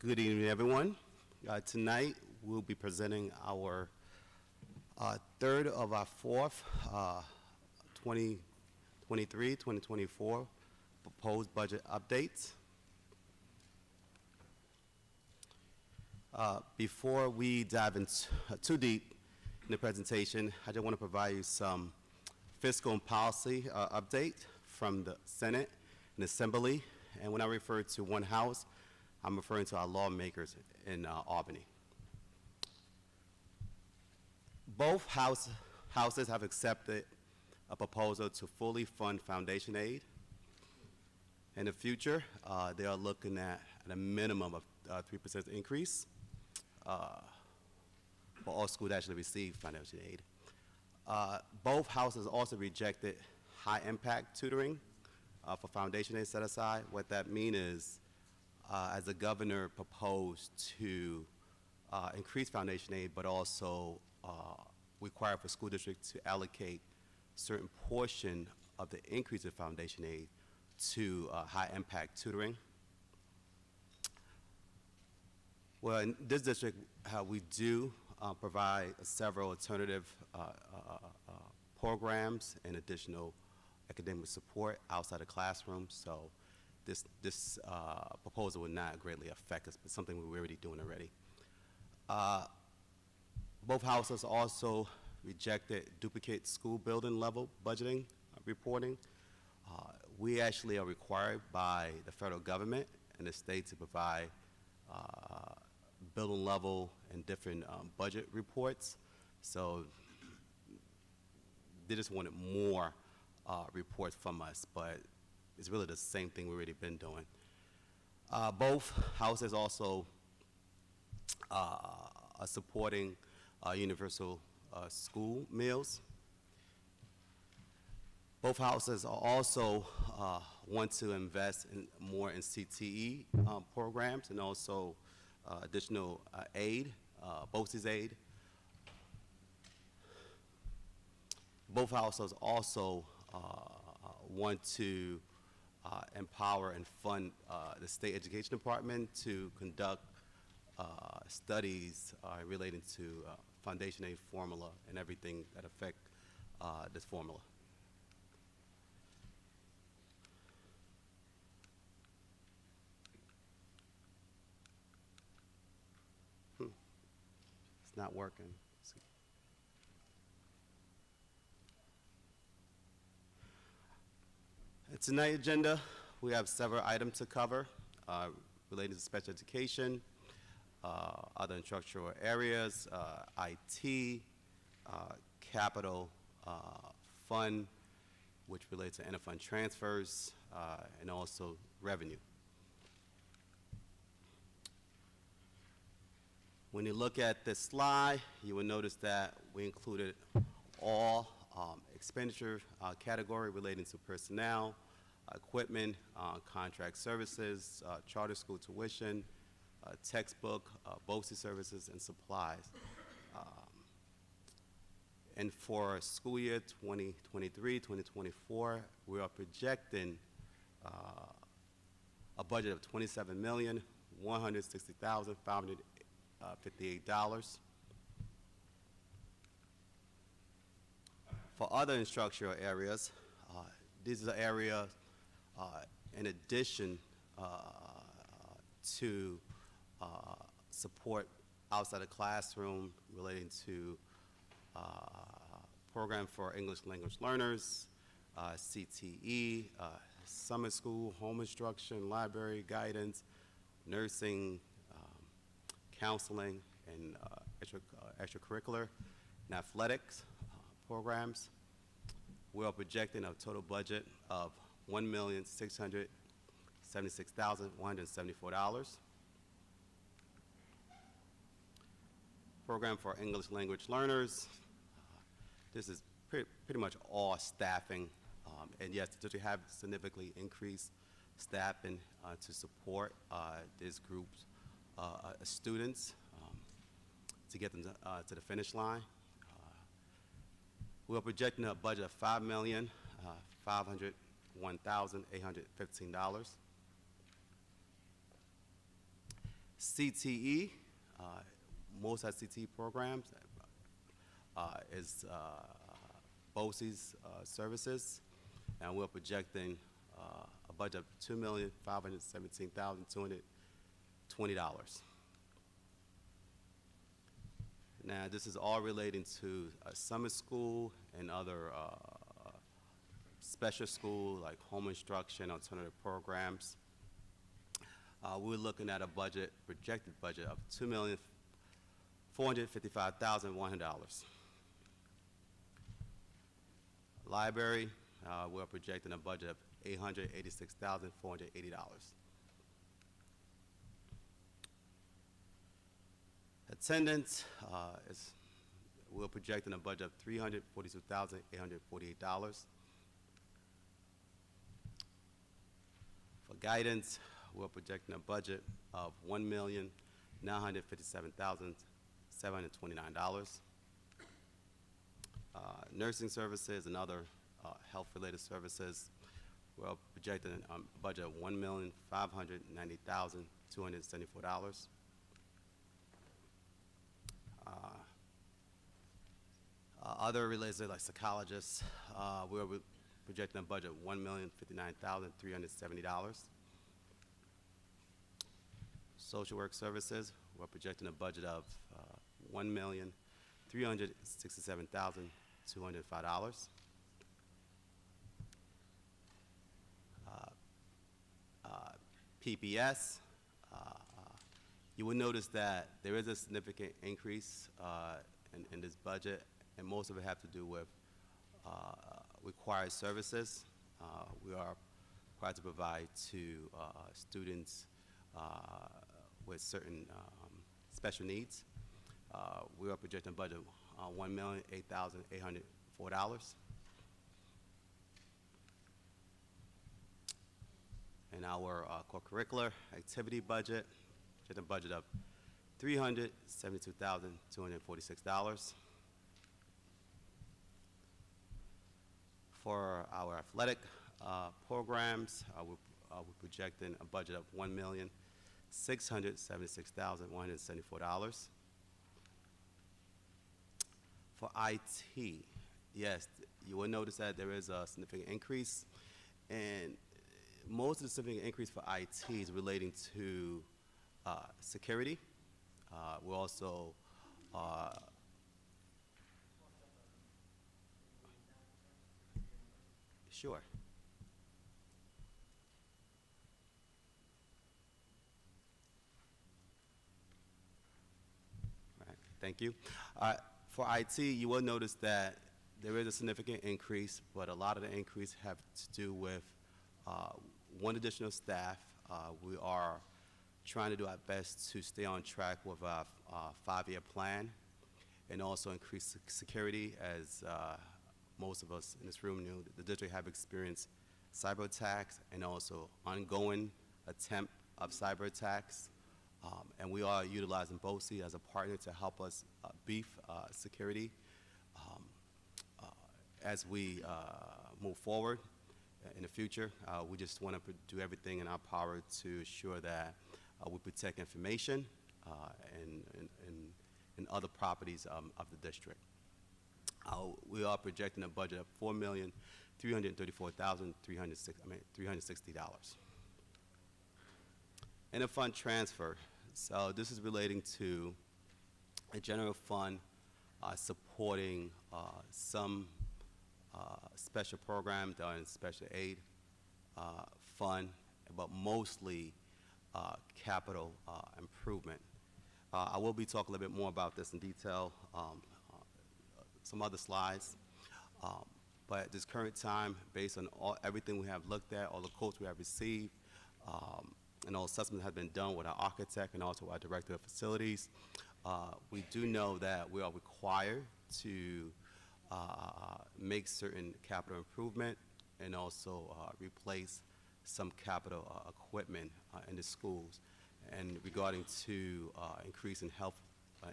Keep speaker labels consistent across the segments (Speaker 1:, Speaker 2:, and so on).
Speaker 1: Good evening, everyone. Tonight, we'll be presenting our third of our fourth 2023-2024 proposed budget updates. Before we dive into too deep in the presentation, I just want to provide you some fiscal and policy update from the Senate and Assembly. And when I refer to one house, I'm referring to our lawmakers in Albany. Both houses have accepted a proposal to fully fund foundation aid. In the future, they are looking at a minimum of 3% increase for all schools that actually receive financial aid. Both houses also rejected high-impact tutoring for foundation aid set aside. What that means is, as the governor proposed to increase foundation aid, but also require for school districts to allocate certain portion of the increase in foundation aid to high-impact tutoring. Well, in this district, we do provide several alternative programs and additional academic support outside the classroom. So this proposal would not greatly affect us, but something we're already doing already. Both houses also rejected duplicate school building level budgeting reporting. We actually are required by the federal government and the state to provide building level and different budget reports. So they just wanted more reports from us, but it's really the same thing we've already been doing. Both houses also are supporting universal school meals. Both houses also want to invest more in CTE programs and also additional aid, BOCES aid. Both houses also want to empower and fund the state education department to conduct studies relating to foundation aid formula and everything that affect this formula. It's not working. Tonight's agenda, we have several items to cover related to special education, other instructional areas, IT, capital fund, which relates to interfund transfers, and also revenue. When you look at this slide, you will notice that we included all expenditure category relating to personnel, equipment, contract services, charter school tuition, textbook, BOCES services, and supplies. And for school year 2023-2024, we are projecting a budget of $27,160,558. For other instructional areas, these are areas in addition to support outside the classroom relating to program for English language learners, CTE, summer school, home instruction, library guidance, nursing, counseling, and extracurricular and athletics programs. We are projecting a total budget of $1,676,174. Program for English language learners. This is pretty much all staffing, and yes, the district have significantly increased staffing to support these groups of students to get them to the finish line. We are projecting a budget of $5,501,815. CTE, most CTE programs is BOCES services, and we're projecting a budget of $2,517,220. Now, this is all relating to summer school and other special school like home instruction, alternative programs. We're looking at a projected budget of $2,455,100. Library, we're projecting a budget of $886,480. Attendance we're projecting a budget of $342,848. For guidance, we're projecting a budget of $1,957,729. Nursing services and other health-related services, we're projecting a budget of $1,590,274. Other related, like psychologists, we're projecting a budget of $1,059,370. Social work services, we're projecting a budget of $1,367,205. PPS, you will notice that there is a significant increase in this budget, and most of it have to do with required services. We are required to provide to students with certain special needs. We are projecting a budget of $1,008,804. And our core curricular activity budget, a budget of $372,246. For our athletic programs, we're projecting a budget of $1,676,174. For IT, yes, you will notice that there is a significant increase, and most of the significant increase for IT is relating to security. We're also sure. Right, thank you. For IT, you will notice that there is a significant increase, but a lot of the increase have to do with one additional staff. We are trying to do our best to stay on track with our 5-year plan and also increase security, as most of us in this room knew that the district have experienced cyber attacks and also ongoing attempt of cyber attacks. And we are utilizing BOCE as a partner to help us beef security as we move forward in the future. We just want to do everything in our power to ensure that we protect information and other properties of the district. We are projecting a budget of $4,334,360. And a fund transfer. So this is relating to a general fund supporting some special programs that are in special aid fund, but mostly capital improvement. I will be talking a little bit more about this in detail, some other slides. But at this current time, based on everything we have looked at, all the quotes we have received, and all assessments have been done with our architect and also our director of facilities, we do know that we are required to make certain capital improvement and also replace some capital equipment in the schools. And regarding to increase in health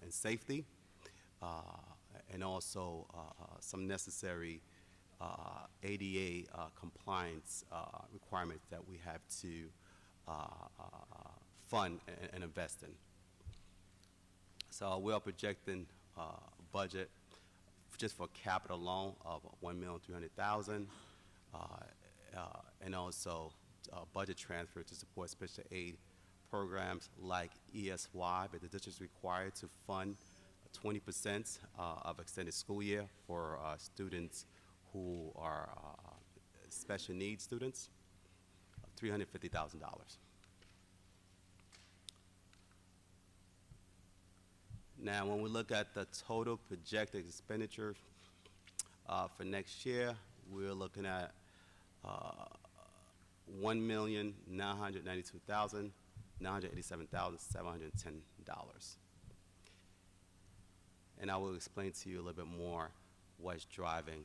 Speaker 1: and safety, and also some necessary ADA compliance requirements that we have to fund and invest in. So we are projecting a budget just for capital loan of $1,300,000, and also budget transfer to support special aid programs like ESY, but the district is required to fund 20% of extended school year for students who are special needs students, $350,000. Now, when we look at the total projected expenditure for next year, we're looking at $1,992,987,710. And I will explain to you a little bit more what's driving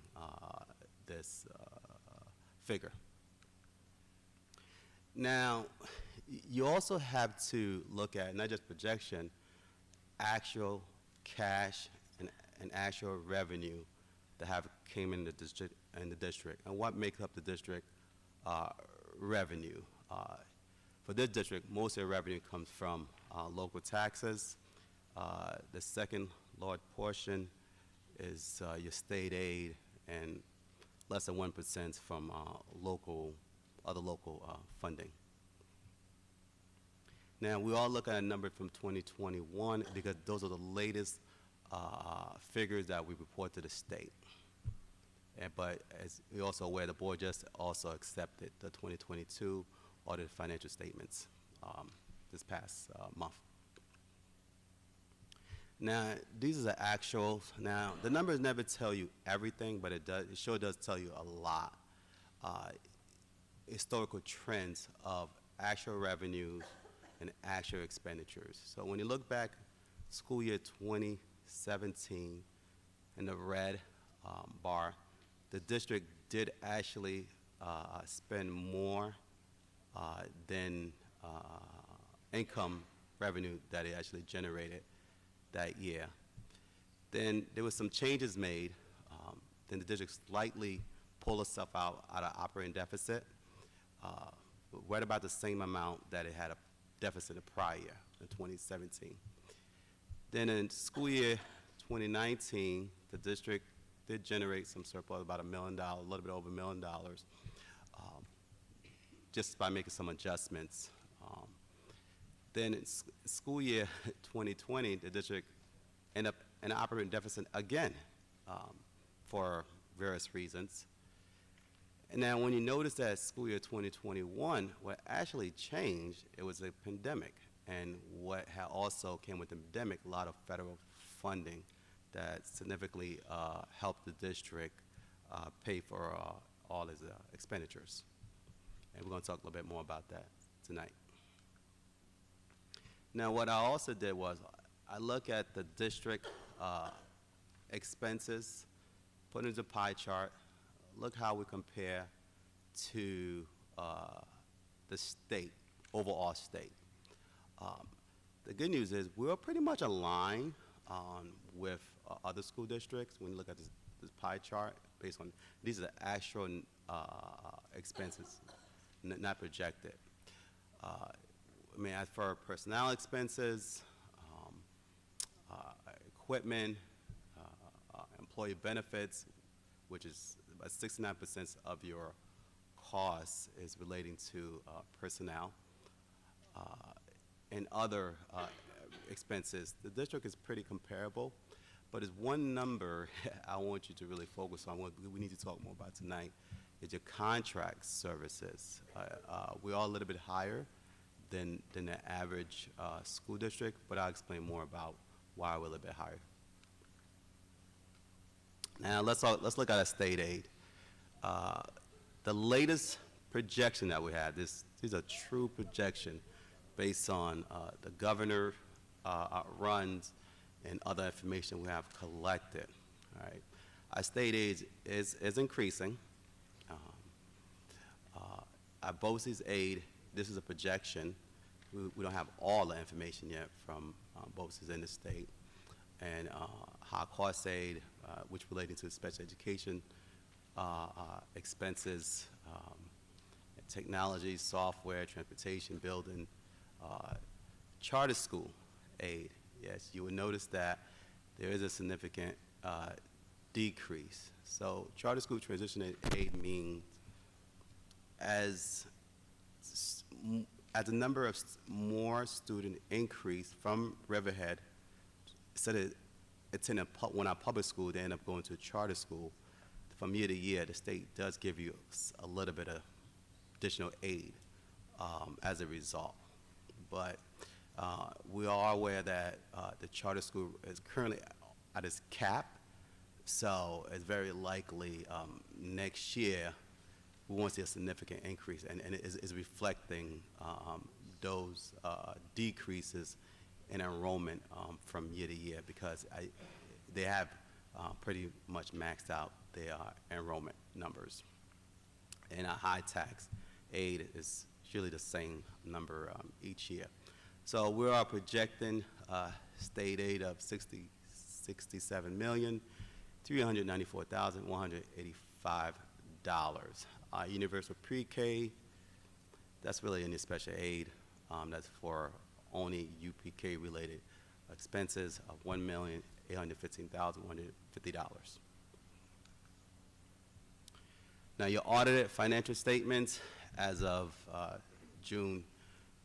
Speaker 1: this figure. Now, you also have to look at, not just projection, actual cash and actual revenue that have came in the district, and what makes up the district revenue. For this district, most of the revenue comes from local taxes. The second large portion is your state aid, and less than 1% from other local funding. Now, we all look at a number from 2021 because those are the latest figures that we report to the state. But as we're also aware, the board just also accepted the 2022 audited financial statements this past month. Now, these are the actuals. Now, the numbers never tell you everything, but it sure does tell you a lot. Historical trends of actual revenues and actual expenditures. So when you look back, school year 2017, in the red bar, the district did actually spend more than income revenue that it actually generated that year. Then there was some changes made. Then the district slightly pulled itself out of operating deficit, right about the same amount that it had a deficit the prior year, in 2017. Then in school year 2019, the district did generate some surplus, about $1 million, a little bit over $1 million, just by making some adjustments. Then in school year 2020, the district ended up in an operating deficit again for various reasons. And now when you notice that school year 2021, what actually changed, it was a pandemic. And what also came with the pandemic, a lot of federal funding that significantly helped the district pay for all its expenditures. And we're going to talk a little bit more about that tonight. Now, what I also did was I look at the district expenses, put it into a pie chart, look how we compare to the state, overall state. The good news is we're pretty much aligned with other school districts when you look at this pie chart based on, these are the actual expenses, not projected. I mean, as for personnel expenses, equipment, employee benefits, which is about 69% of your costs is relating to personnel, and other expenses. The district is pretty comparable, but there's one number I want you to really focus on, what we need to talk more about tonight, is your contract services. We are a little bit higher than the average school district, but I'll explain more about why we're a little bit higher. Now let's look at our state aid. The latest projection that we have, these are true projection based on the governor runs and other information we have collected. All right, our state aid is increasing. Our BOCES aid, this is a projection. We don't have all the information yet from BOCES in the state. And high cost aid, which relating to special education expenses, technology, software, transportation, building, charter school aid, yes, you will notice that there is a significant decrease. So charter school transition aid means as the number of more student increase from Riverhead, instead of attending one out public school, they end up going to a charter school. From year to year, the state does give you a little bit of additional aid as a result. But we are aware that the charter school is currently at its cap, so it's very likely next year we won't see a significant increase, and it is reflecting those decreases in enrollment from year to year, because they have pretty much maxed out their enrollment numbers. And a high tax aid is usually the same number each year. So we are projecting state aid of $67,394,185. Universal pre-K, that's really any special aid. That's for only UPK-related expenses of $1,815,150. Now, your audited financial statements as of June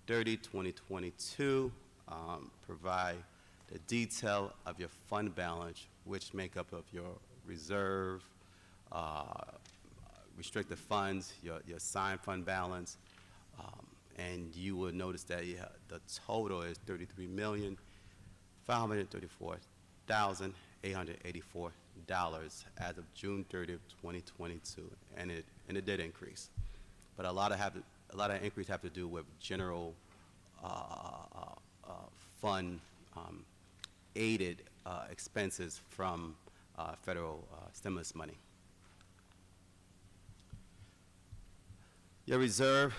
Speaker 1: 30, 2022, provide the detail of your fund balance, which make up of your reserve, restricted funds, your assigned fund balance, and you will notice that the total is $33,534,884 as of June 30th, 2022, and it did increase, but a lot of increase have to do with general fund aided expenses from federal stimulus money. Your reserve,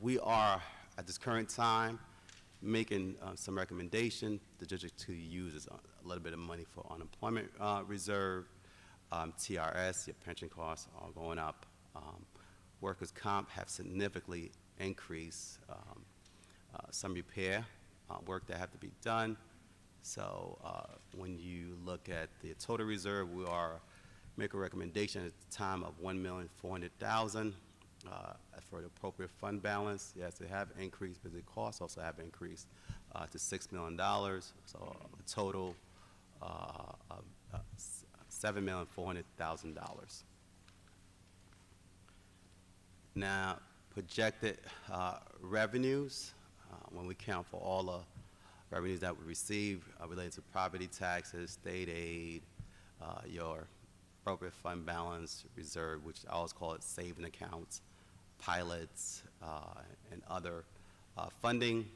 Speaker 1: we are at this current time making some recommendation. The district to use a little bit of money for unemployment reserve, TRS, your pension costs are going up. Workers' comp have significantly increased. Some repair work that have to be done. So when you look at the total reserve, we are making a recommendation at the time of $1,400,000 for the appropriate fund balance. Yes, they have increased, but the costs also have increased to $6 million. So a total of $7,400,000. Now, projected revenues, when we count for all the revenues that we receive related to property taxes, state aid, your appropriate fund balance reserve, which I always call it saving accounts, pilots, and other funding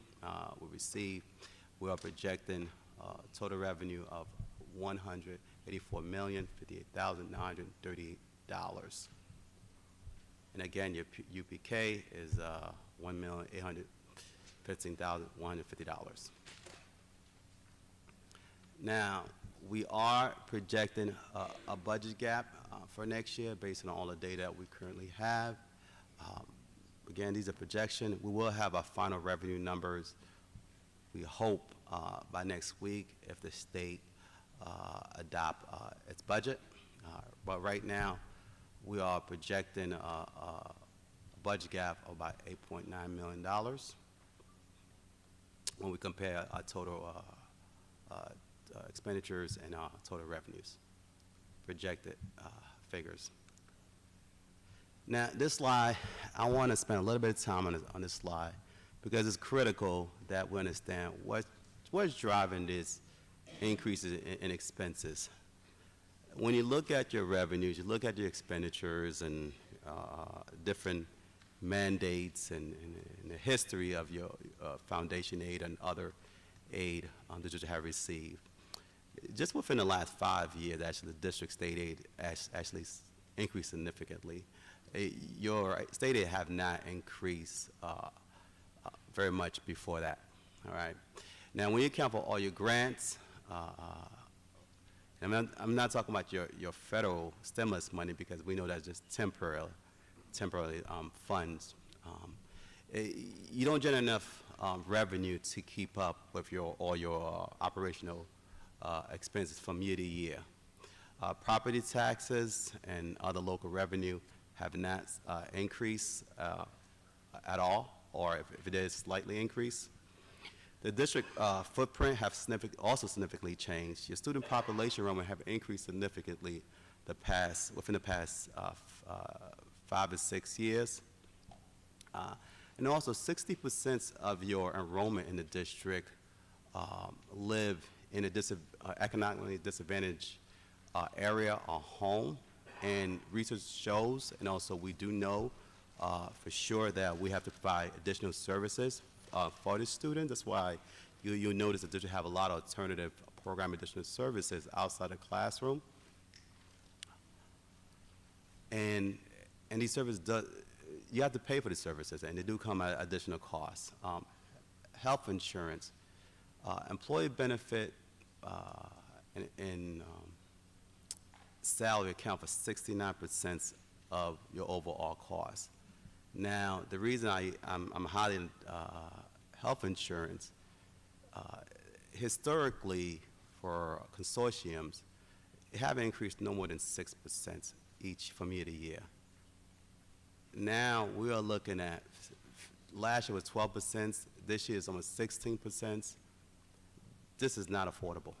Speaker 1: we receive, we are projecting total revenue of $184,058,938. And again, your UPK is $1,815,150. Now, we are projecting a budget gap for next year based on all the data that we currently have. Again, these are projections. We will have our final revenue numbers, we hope, by next week if the state adopt its budget. But right now, we are projecting a budget gap of about $8.9 million when we compare our total expenditures and our total revenues, projected figures. Now, this slide, I want to spend a little bit of time on this slide because it's critical that we understand what's driving these increases in expenses. When you look at your revenues, you look at your expenditures and different mandates and the history of your foundation aid and other aid that you have received. Just within the last 5 years, actually, the district state aid actually increased significantly. Your state aid have not increased very much before that, all right? Now, when you account for all your grants, I'm not talking about your federal stimulus money because we know that's just temporary funds. you don't generate enough revenue to keep up with all your operational expenses from year to year. Property taxes and other local revenue have not increased at all, or if it is slightly increased. The district footprint have also significantly changed. Your student population enrollment have increased significantly within the past 5 to 6 years. And also 60% of your enrollment in the district live in a economically disadvantaged area or home. And research shows, and also we do know for sure that we have to provide additional services for the student. That's why you'll notice that the district have a lot of alternative program additional services outside the classroom. And these services, you have to pay for the services, and they do come at additional costs. Health insurance, employee benefit, and salary account for 69% of your overall cost. Now, the reason I'm highlighting health insurance, historically for consortiums, it have increased no more than 6% each from year to year. Now we are looking at, last year was 12%, this year is almost 16%. This is not affordable.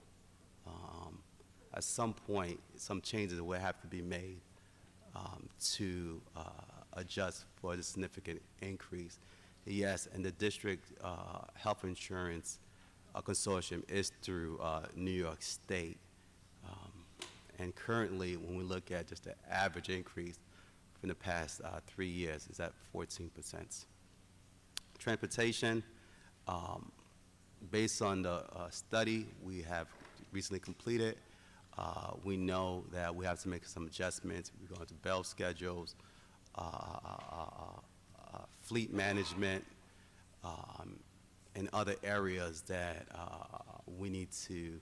Speaker 1: At some point, some changes will have to be made to adjust for the significant increase. Yes, and the district health insurance consortium is through New York State. And currently, when we look at just the average increase in the past 3 years, is at 14%. Transportation, based on the study we have recently completed, we know that we have to make some adjustments. We're going to bell schedules, fleet management, and other areas that we need to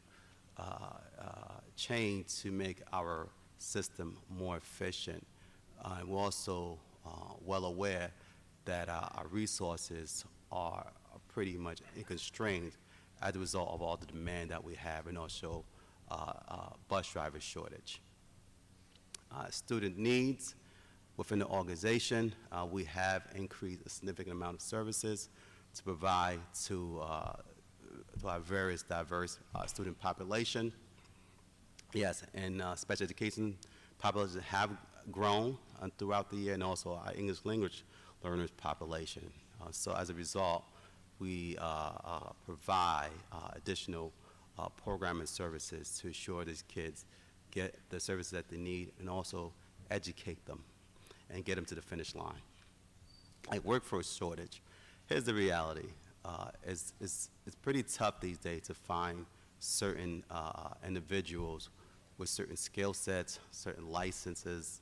Speaker 1: change to make our system more efficient. And we're also well aware that our resources are pretty much constrained as a result of all the demand that we have, and also bus driver shortage. Student needs within the organization, we have increased a significant amount of services to provide to our various diverse student population. Yes, and special education populations have grown throughout the year, and also our English language learners population. So as a result, we provide additional programming services to ensure these kids get the services that they need, and also educate them and get them to the finish line. Like workforce shortage, here's the reality. It's pretty tough these days to find certain individuals with certain skill sets, certain licenses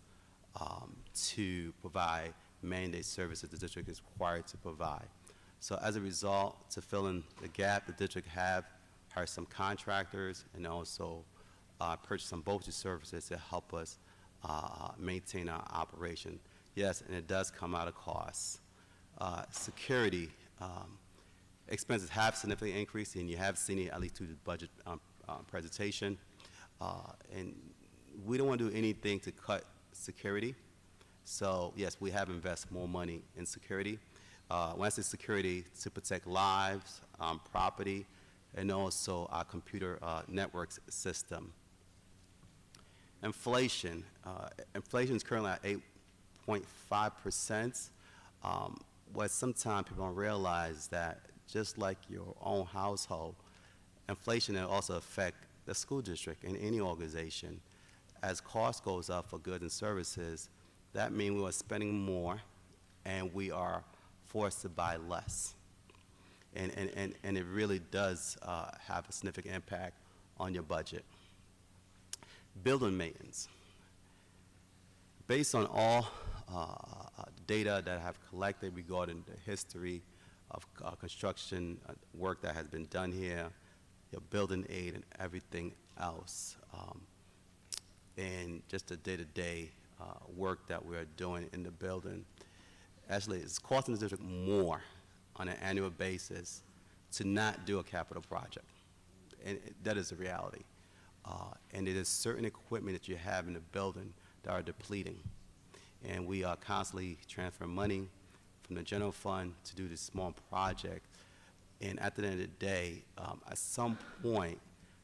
Speaker 1: to provide mandate services the district is required to provide. So as a result, to fill in the gap, the district have hired some contractors and also purchased some BOCES services to help us maintain our operation. Yes, and it does come out of costs. Security expenses have significantly increased, and you have seen it at least through the budget presentation. And we don't want to do anything to cut security. So yes, we have invested more money in security. When I say security, to protect lives, property, and also our computer networks system. Inflation. Inflation is currently at 8.5%. What sometimes people don't realize that just like your own household, inflation will also affect the school district and any organization. As cost goes up for goods and services, that means we are spending more and we are forced to buy less. And it really does have a significant impact on your budget. Building maintenance. Based on all data that I have collected regarding the history of construction work that has been done here, your building aid and everything else, and just the day-to-day work that we're doing in the building, actually, it's costing the district more on an annual basis to not do a capital project. And that is the reality. And it is certain equipment that you have in the building that are depleting. And we are constantly transferring money from the general fund to do this small project. And at the end of the day, at some point,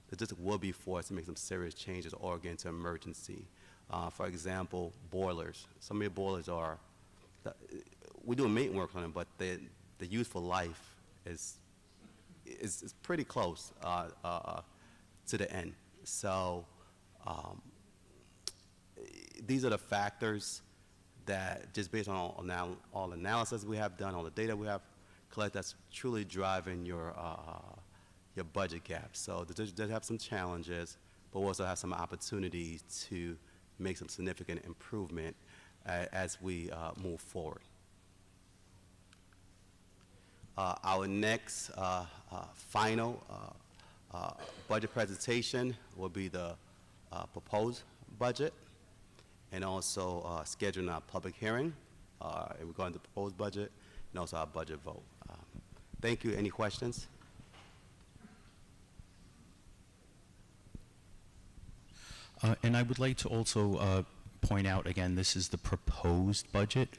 Speaker 1: the district will be forced to make some serious changes or get into emergency. For example, boilers. Some of your boilers are, we do maintenance work on them, but the useful life is pretty close to the end. So these are the factors that, just based on all analysis we have done, all the data we have collected, that's truly driving your budget gap. So the district does have some challenges, but we also have some opportunities to make some significant improvement as we move forward. Our next final budget presentation will be the proposed budget, and also scheduling our public hearing regarding the proposed budget, and also our budget vote. Thank you. Any questions?
Speaker 2: And I would like to also point out, again, this is the proposed budget.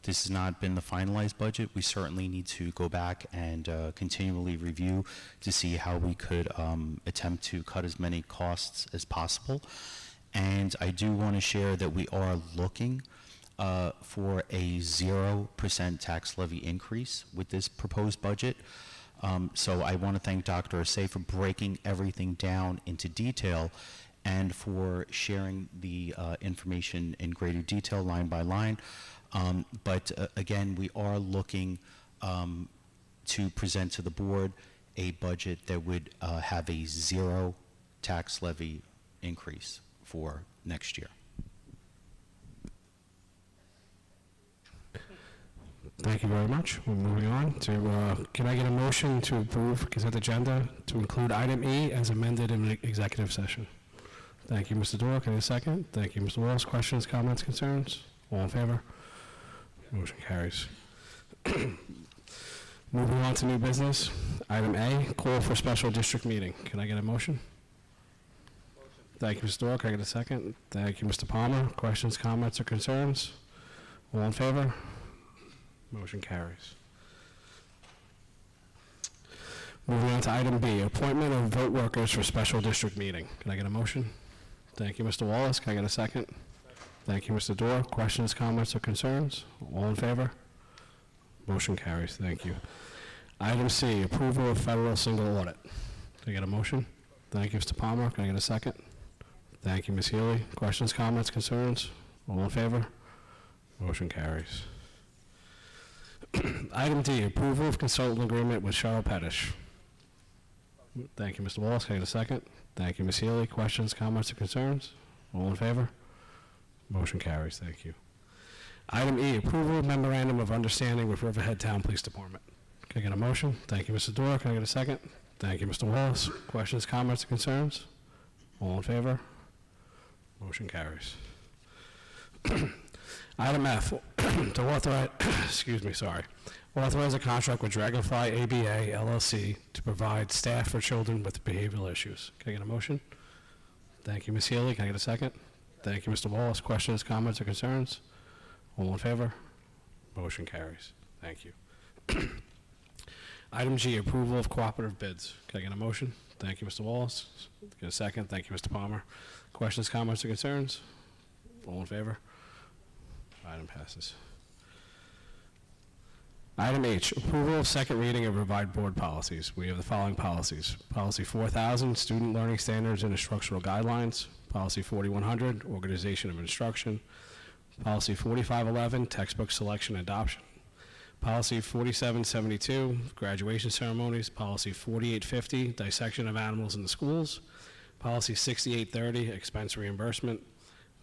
Speaker 2: This has not been the finalized budget. We certainly need to go back and continually review to see how we could attempt to cut as many costs as possible. And I do want to share that we are looking for a 0% tax levy increase with this proposed budget. So I want to thank Dr. Asay for breaking everything down into detail and for sharing the information in greater detail line by line. But again, we are looking to present to the board a budget that would have a 0 tax levy increase for next year.
Speaker 3: Thank you very much. We're moving on to, can I get a motion to approve consent agenda to include item E as amended in the executive session? Thank you, Mr. Doyle. Can I get a second? Thank you, Mr. Wallace. Questions, comments, concerns? All in favor? Motion carries. Moving on to new business. Item A, call for special district meeting. Can I get a motion? Thank you, Mr. Doyle. Can I get a second? Thank you, Mr. Palmer. Questions, comments, or concerns? All in favor? Motion carries. Moving on to item B, appointment of vote workers for special district meeting. Can I get a motion? Thank you, Mr. Wallace. Can I get a second? Thank you, Mr. Dorr. Questions, comments, or concerns? All in favor? Motion carries. Thank you. Item C, approval of federal single audit. Can I get a motion? Thank you, Mr. Palmer. Can I get a second? Thank you, Ms. Healy. Questions, comments, concerns? All in favor? Motion carries. Item D, approval of consultant agreement with Cheryl Pettish. Thank you, Mr. Wallace. Can I get a second? Thank you, Ms. Healy. Questions, comments, or concerns? All in favor? Motion carries. Thank you. Item E, approval of memorandum of understanding with Riverhead Town Police Department. Can I get a motion? Thank you, Mr. Dorr. Can I get a second? Thank you, Mr. Wallace. Questions, comments, or concerns? All in favor? Motion carries. Item F, to authorize, authorize a contract with Dragonfly ABA LLC to provide staff for children with behavioral issues. Can I get a motion? Thank you, Ms. Healy. Can I get a second? Thank you, Mr. Wallace. Questions, comments, or concerns? All in favor? Motion carries. Thank you. Item G, approval of cooperative bids. Can I get a motion? Thank you, Mr. Wallace. Get a second. Thank you, Mr. Palmer. Questions, comments, or concerns? All in favor? Item passes. Item H, approval of second reading of revised board policies. We have the following policies. Policy 4000, student learning standards and instructional guidelines. Policy 4100, organization of instruction. Policy 4511, textbook selection and adoption. Policy 4772, graduation ceremonies. Policy 4850, dissection of animals in the schools. Policy 6830, expense reimbursement.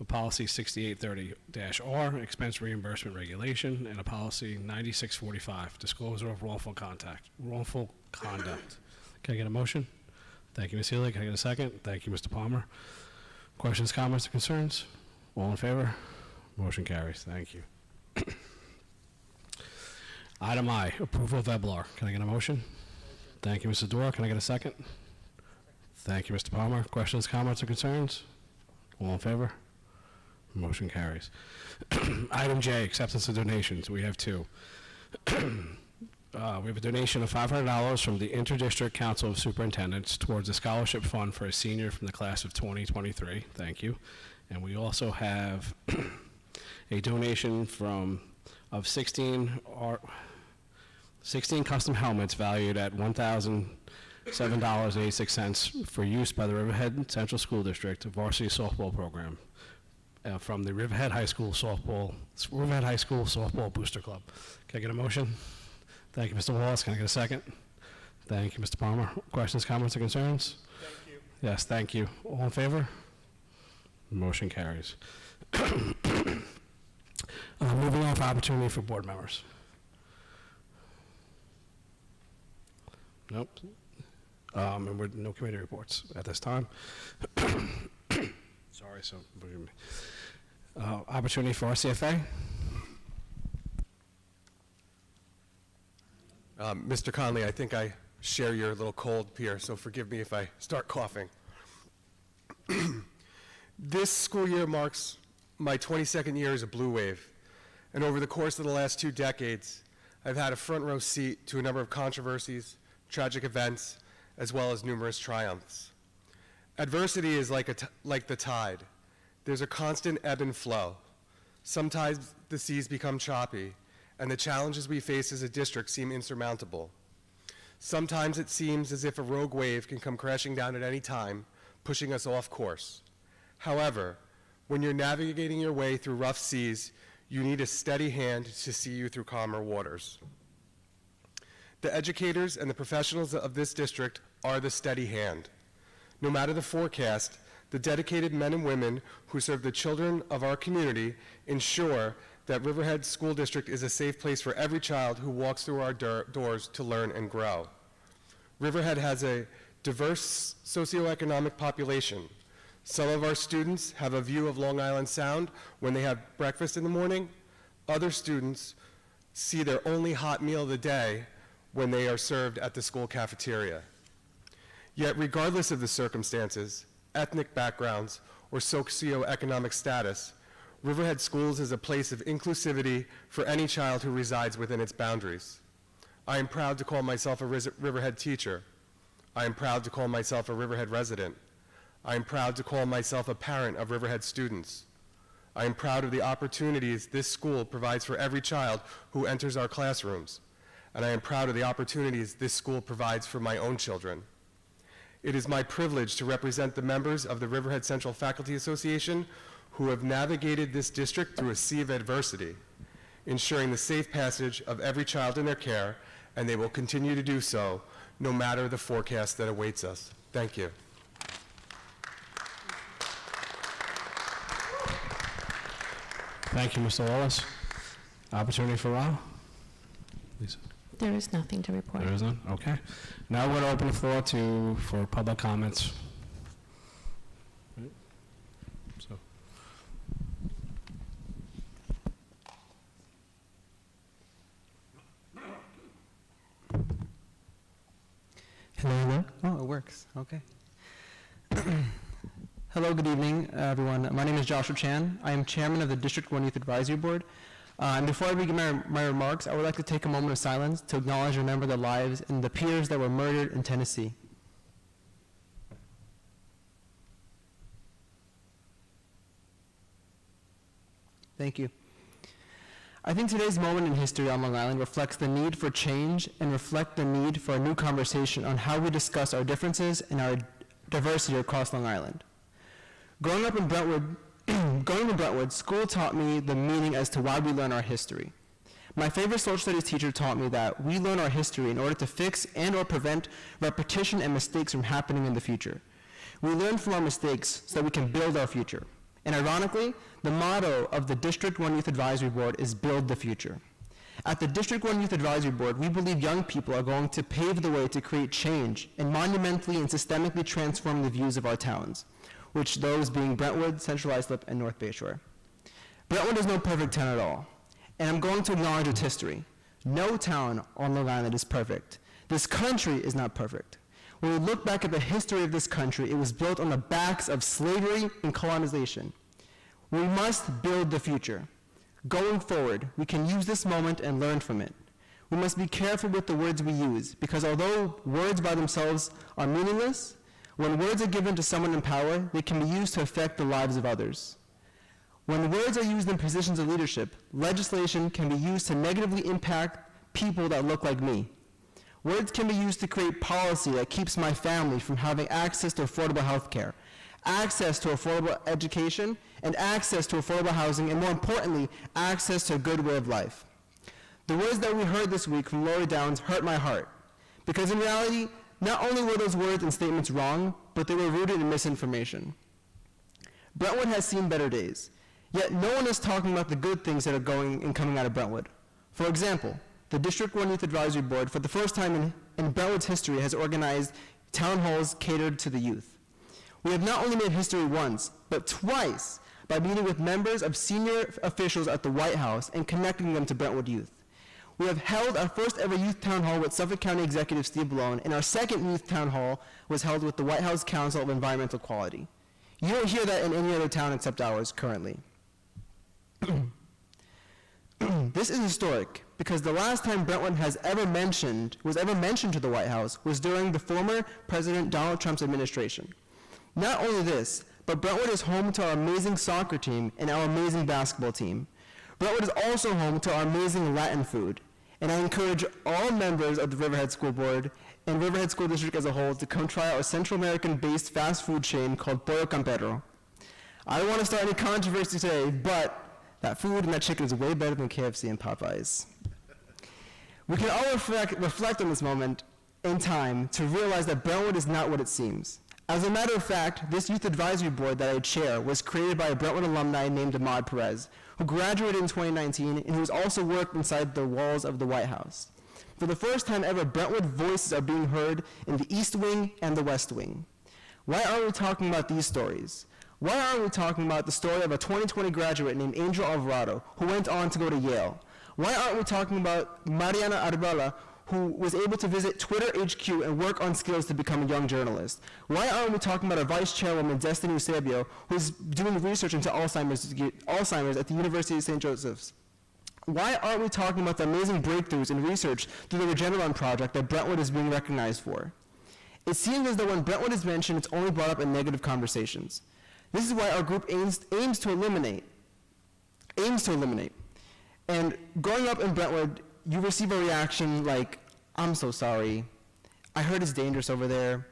Speaker 3: A policy 6830-R, expense reimbursement regulation, and a policy 9645, disclosure of wrongful conduct. Can I get a motion? Thank you, Ms. Healy. Can I get a second? Thank you, Mr. Palmer. Questions, comments, or concerns? All in favor? Motion carries. Thank you. Item I, approval of EBLAR. Can I get a motion? Thank you, Mr. Dwyer. Can I get a second? Thank you, Mr. Palmer. Questions, comments, or concerns? All in favor? Motion carries. Item J, acceptance of donations. We have two. We have a donation of $500 from the Interdistrict Council of Superintendents towards a scholarship fund for a senior from the class of 2023. Thank you. And we also have a donation of 16 custom helmets valued at $1,007.86 for use by the Riverhead Central School District varsity softball program from the Riverhead High School Softball Booster Club. Can I get a motion? Thank you, Mr. Wallace. Can I get a second? Thank you, Mr. Palmer. Questions, comments, or concerns?
Speaker 4: Thank you.
Speaker 3: Yes, thank you. All in favor? Motion carries. Moving on for opportunity for board members. Nope. And no committee reports at this time. Sorry, so forgive me. Opportunity for RCFA.
Speaker 4: Mr. Conley, I think I share your little cold here, so forgive me if I start coughing. This school year marks my 22nd year as a Blue Wave, and over the course of the last 2 decades, I've had a front row seat to a number of controversies, tragic events, as well as numerous triumphs. Adversity is like the tide. There's a constant ebb and flow. Sometimes the seas become choppy, and the challenges we face as a district seem insurmountable. Sometimes it seems as if a rogue wave can come crashing down at any time, pushing us off course. However, when you're navigating your way through rough seas, you need a steady hand to see you through calmer waters. The educators and the professionals of this district are the steady hand. No matter the forecast, the dedicated men and women who serve the children of our community ensure that Riverhead School District is a safe place for every child who walks through our doors to learn and grow. Riverhead has a diverse socioeconomic population. Some of our students have a view of Long Island Sound when they have breakfast in the morning. Other students see their only hot meal of the day when they are served at the school cafeteria. Yet regardless of the circumstances, ethnic backgrounds, or socioeconomic status, Riverhead Schools is a place of inclusivity for any child who resides within its boundaries. I am proud to call myself a Riverhead teacher. I am proud to call myself a Riverhead resident. I am proud to call myself a parent of Riverhead students. I am proud of the opportunities this school provides for every child who enters our classrooms. And I am proud of the opportunities this school provides for my own children. It is my privilege to represent the members of the Riverhead Central Faculty Association who have navigated this district through a sea of adversity, ensuring the safe passage of every child in their care, and they will continue to do so no matter the forecast that awaits us. Thank you.
Speaker 3: Thank you, Mr. Wallace. Opportunity for Rob? Lisa?
Speaker 5: There is nothing to report.
Speaker 3: There is none? Okay. Now we're going to open the floor for public comments. Right. So.
Speaker 6: Hello. Oh, it works. Okay. Hello, good evening, everyone. My name is Joshua Chan. I am chairman of the District 1 Youth Advisory Board. And before I begin my remarks, I would like to take a moment of silence to acknowledge and remember the lives and the peers that were murdered in Tennessee. Thank you. I think today's moment in history on Long Island reflects the need for change and reflect the need for a new conversation on how we discuss our differences and our diversity across Long Island. Growing up in Brentwood, school taught me the meaning as to why we learn our history. My favorite social studies teacher taught me that we learn our history in order to fix and or prevent repetition and mistakes from happening in the future. We learn from our mistakes so that we can build our future. And ironically, the motto of the District 1 Youth Advisory Board is Build the Future. At the District 1 Youth Advisory Board, we believe young people are going to pave the way to create change and monumentally and systemically transform the views of our towns, which those being Brentwood, Central Islip, and North Bayshore. Brentwood is no perfect town at all, and I'm going to acknowledge its history. No town on Long Island is perfect. This country is not perfect. When we look back at the history of this country, it was built on the backs of slavery and colonization. We must build the future. Going forward, we can use this moment and learn from it. We must be careful with the words we use, because although words by themselves are meaningless, when words are given to someone in power, they can be used to affect the lives of others. When words are used in positions of leadership, legislation can be used to negatively impact people that look like me. Words can be used to create policy that keeps my family from having access to affordable health care, access to affordable education, and access to affordable housing, and more importantly, access to a good way of life. The words that we heard this week from Lori Downs hurt my heart, because in reality, not only were those words and statements wrong, but they were rooted in misinformation. Brentwood has seen better days, yet no one is talking about the good things that are going and coming out of Brentwood. For example, the District 1 Youth Advisory Board, for the first time in Brentwood's history, has organized town halls catered to the youth. We have not only made history once, but twice, by meeting with members of senior officials at the White House and connecting them to Brentwood youth. We have held our first ever youth town hall with Suffolk County Executive Steve Malone, and our second youth town hall was held with the White House Council of Environmental Quality. You don't hear that in any other town except ours currently. This is historic because the last time Brentwood was ever mentioned to the White House was during the former President Donald Trump's administration. Not only this, but Brentwood is home to our amazing soccer team and our amazing basketball team. Brentwood is also home to our amazing Latin food, and I encourage all members of the Riverhead School Board and Riverhead School District as a whole to come try our Central American-based fast food chain called Pollo Campero. I don't want to start any controversy today, but that food and that chicken is way better than KFC and Popeyes. We can all reflect on this moment in time to realize that Brentwood is not what it seems. As a matter of fact, this youth advisory board that I chair was created by a Brentwood alumni named Ahmad Perez, who graduated in 2019 and who has also worked inside the walls of the White House. For the first time ever, Brentwood voices are being heard in the East Wing and the West Wing. Why aren't we talking about these stories? Why aren't we talking about the story of a 2020 graduate named Angel Alvarado, who went on to go to Yale? Why aren't we talking about Mariana Arbela, who was able to visit Twitter HQ and work on skills to become a young journalist? Why aren't we talking about our vice chairwoman, Destiny Eusebio, who's doing research into Alzheimer's at the University of St. Joseph's? Why aren't we talking about the amazing breakthroughs in research through the Regeneron project that Brentwood is being recognized for? It seems as though when Brentwood is mentioned, it's only brought up in negative conversations. This is why our group aims to eliminate. And growing up in Brentwood, you receive a reaction like, I'm so sorry. I heard it's dangerous over there.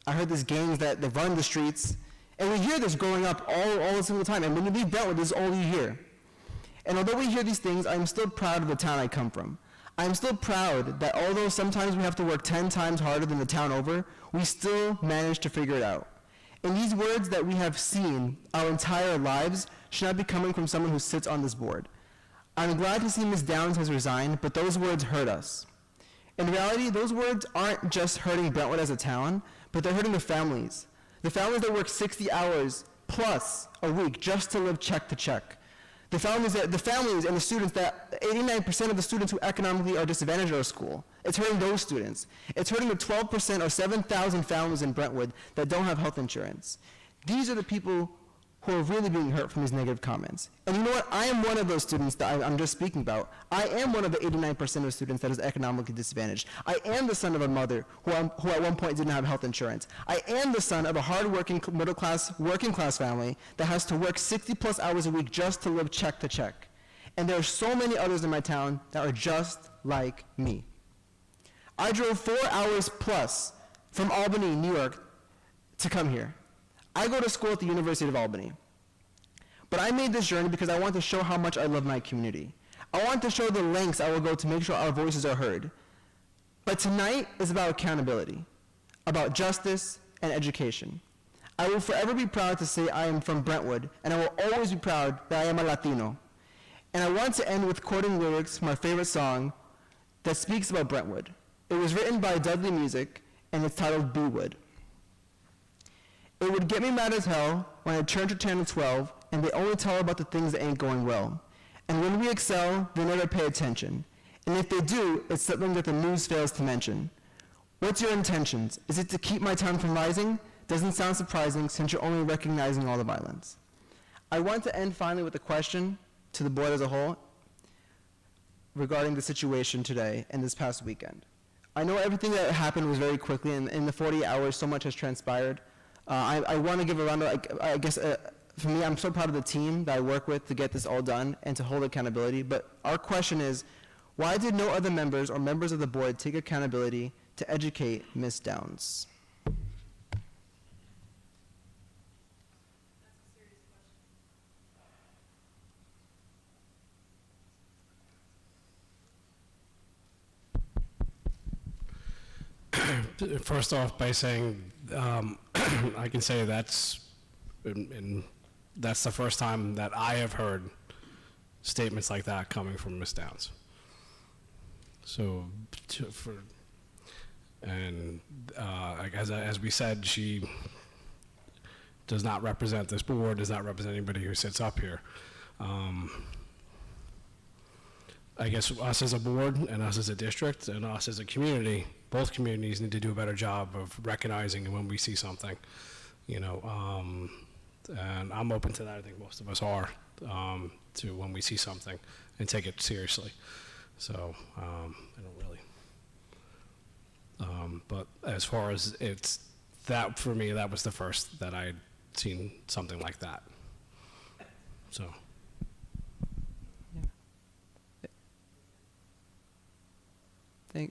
Speaker 6: I heard there's gangs that run the streets. And we hear this growing up all single time. And when you leave Brentwood, this is all you hear. And although we hear these things, I'm still proud of the town I come from. I'm still proud that although sometimes we have to work 10 times harder than the town over, we still manage to figure it out. And these words that we have seen our entire lives should not be coming from someone who sits on this board. I'm glad to see Ms. Downs has resigned, but those words hurt us. In reality, those words aren't just hurting Brentwood as a town, but they're hurting the families. The families that work 60 hours plus a week just to live check to check. The families and the students that 89% of the students who economically are disadvantaged at our school. It's hurting those students. It's hurting the 12% or 7,000 families in Brentwood that don't have health insurance. These are the people who are really being hurt from these negative comments. And you know what? I am one of those students that I'm just speaking about. I am one of the 89% of students that is economically disadvantaged. I am the son of a mother who at one point didn't have health insurance. I am the son of a hardworking, middle-class, working-class family that has to work 60-plus hours a week just to live check to check. And there are so many others in my town that are just like me. I drove 4 hours plus from Albany, New York, to come here. I go to school at the University of Albany. But I made this journey because I want to show how much I love my community. I want to show the lengths I will go to make sure our voices are heard. But tonight is about accountability, about justice and education. I will forever be proud to say I am from Brentwood, and I will always be proud that I am a Latino. And I want to end with quoting lyrics from my favorite song that speaks about Brentwood. It was written by Dudley Music, and it's titled B-Wood. It would get me mad as hell when I turn to 10 or 12, and they only tell about the things that ain't going well. And when we excel, they never pay attention. And if they do, it's something that the news fails to mention. What's your intentions? Is it to keep my town from rising? Doesn't sound surprising since you're only recognizing all the violence. I want to end finally with a question to the board as a whole regarding the situation today and this past weekend. I know everything that happened was very quickly, and in the 48 hours, so much has transpired. I want to give a round of, I guess, for me, I'm so proud of the team that I work with to get this all done and to hold accountability. But our question is, why did no other members or members of the board take accountability to educate Ms. Downs?
Speaker 3: First off, by saying, I can say that's the first time that I have heard statements like that coming from Ms. Downs. So, as we said, she does not represent this board, does not represent anybody who sits up here. I guess us as a board and us as a district and us as a community, both communities need to do a better job of recognizing when we see something, you know, and I'm open to that. I think most of us are, to when we see something and take it seriously. So I don't really, but as far as that, for me, that was the first that I'd seen something like that. So.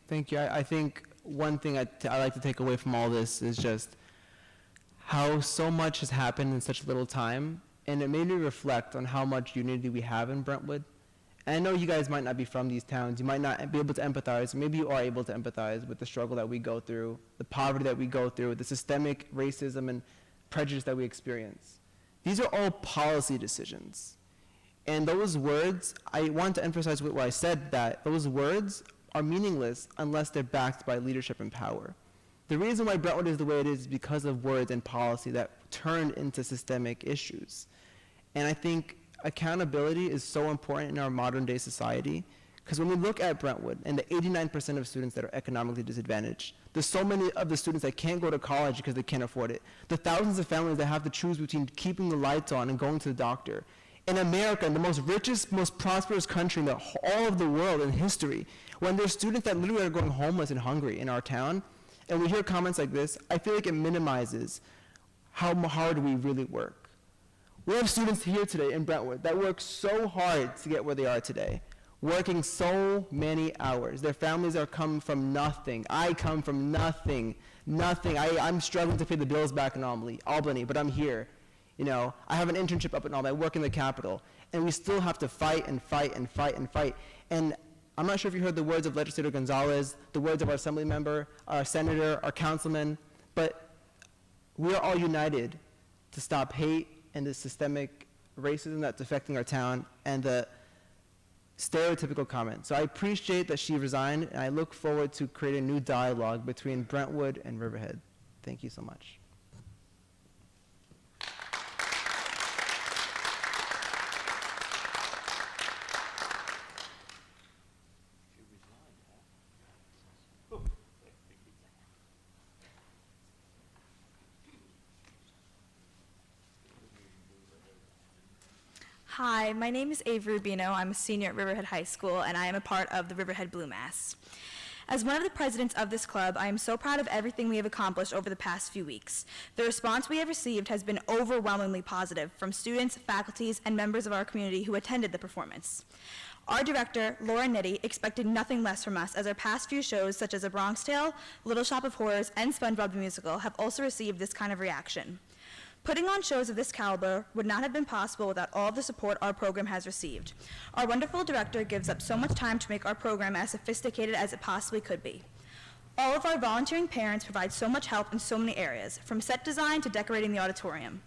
Speaker 6: Thank you. I think one thing I like to take away from all this is just how so much has happened in such little time, and it made me reflect on how much unity we have in Brentwood. And I know you guys might not be from these towns. You might not be able to empathize. Maybe you are able to empathize with the struggle that we go through, the poverty that we go through, the systemic racism and prejudice that we experience. These are all policy decisions. And those words, I want to emphasize what I said, that those words are meaningless unless they're backed by leadership and power. The reason why Brentwood is the way it is because of words and policy that turned into systemic issues. And I think accountability is so important in our modern day society, because when we look at Brentwood and the 89% of students that are economically disadvantaged, there's so many of the students that can't go to college because they can't afford it. The thousands of families that have to choose between keeping the lights on and going to the doctor. In America, in the most richest, most prosperous country in all of the world in history, when there's students that literally are going homeless and hungry in our town, and we hear comments like this, I feel like it minimizes how hard we really work. We have students here today in Brentwood that work so hard to get where they are today, working so many hours. Their families are coming from nothing. I come from nothing. I'm struggling to pay the bills back in Albany, but I'm here. You know, I have an internship up in Albany. I work in the Capitol. And we still have to fight and fight and fight and fight. And I'm not sure if you heard the words of Legislator Gonzalez, the words of our assembly member, our senator, our councilman, but we are all united to stop hate and the systemic racism that's affecting our town and the stereotypical comments. So I appreciate that she resigned, and I look forward to creating a new dialogue between Brentwood and Riverhead. Thank you so much.
Speaker 5: Hi, my name is Avery Rubino. I'm a senior at Riverhead High School, and I am a part of the Riverhead Blue Mass. As one of the presidents of this club, I am so proud of everything we have accomplished over the past few weeks. The response we have received has been overwhelmingly positive from students, faculties, and members of our community who attended the performance. Our director, Laura Nitti, expected nothing less from us, as our past few shows, such as A Bronx Tale, Little Shop of Horrors, and SpongeBob the Musical, have also received this kind of reaction. Putting on shows of this caliber would not have been possible without all of the support our program has received. Our wonderful director gives up so much time to make our program as sophisticated as it possibly could be. All of our volunteering parents provide so much help in so many areas, from set design to decorating the auditorium.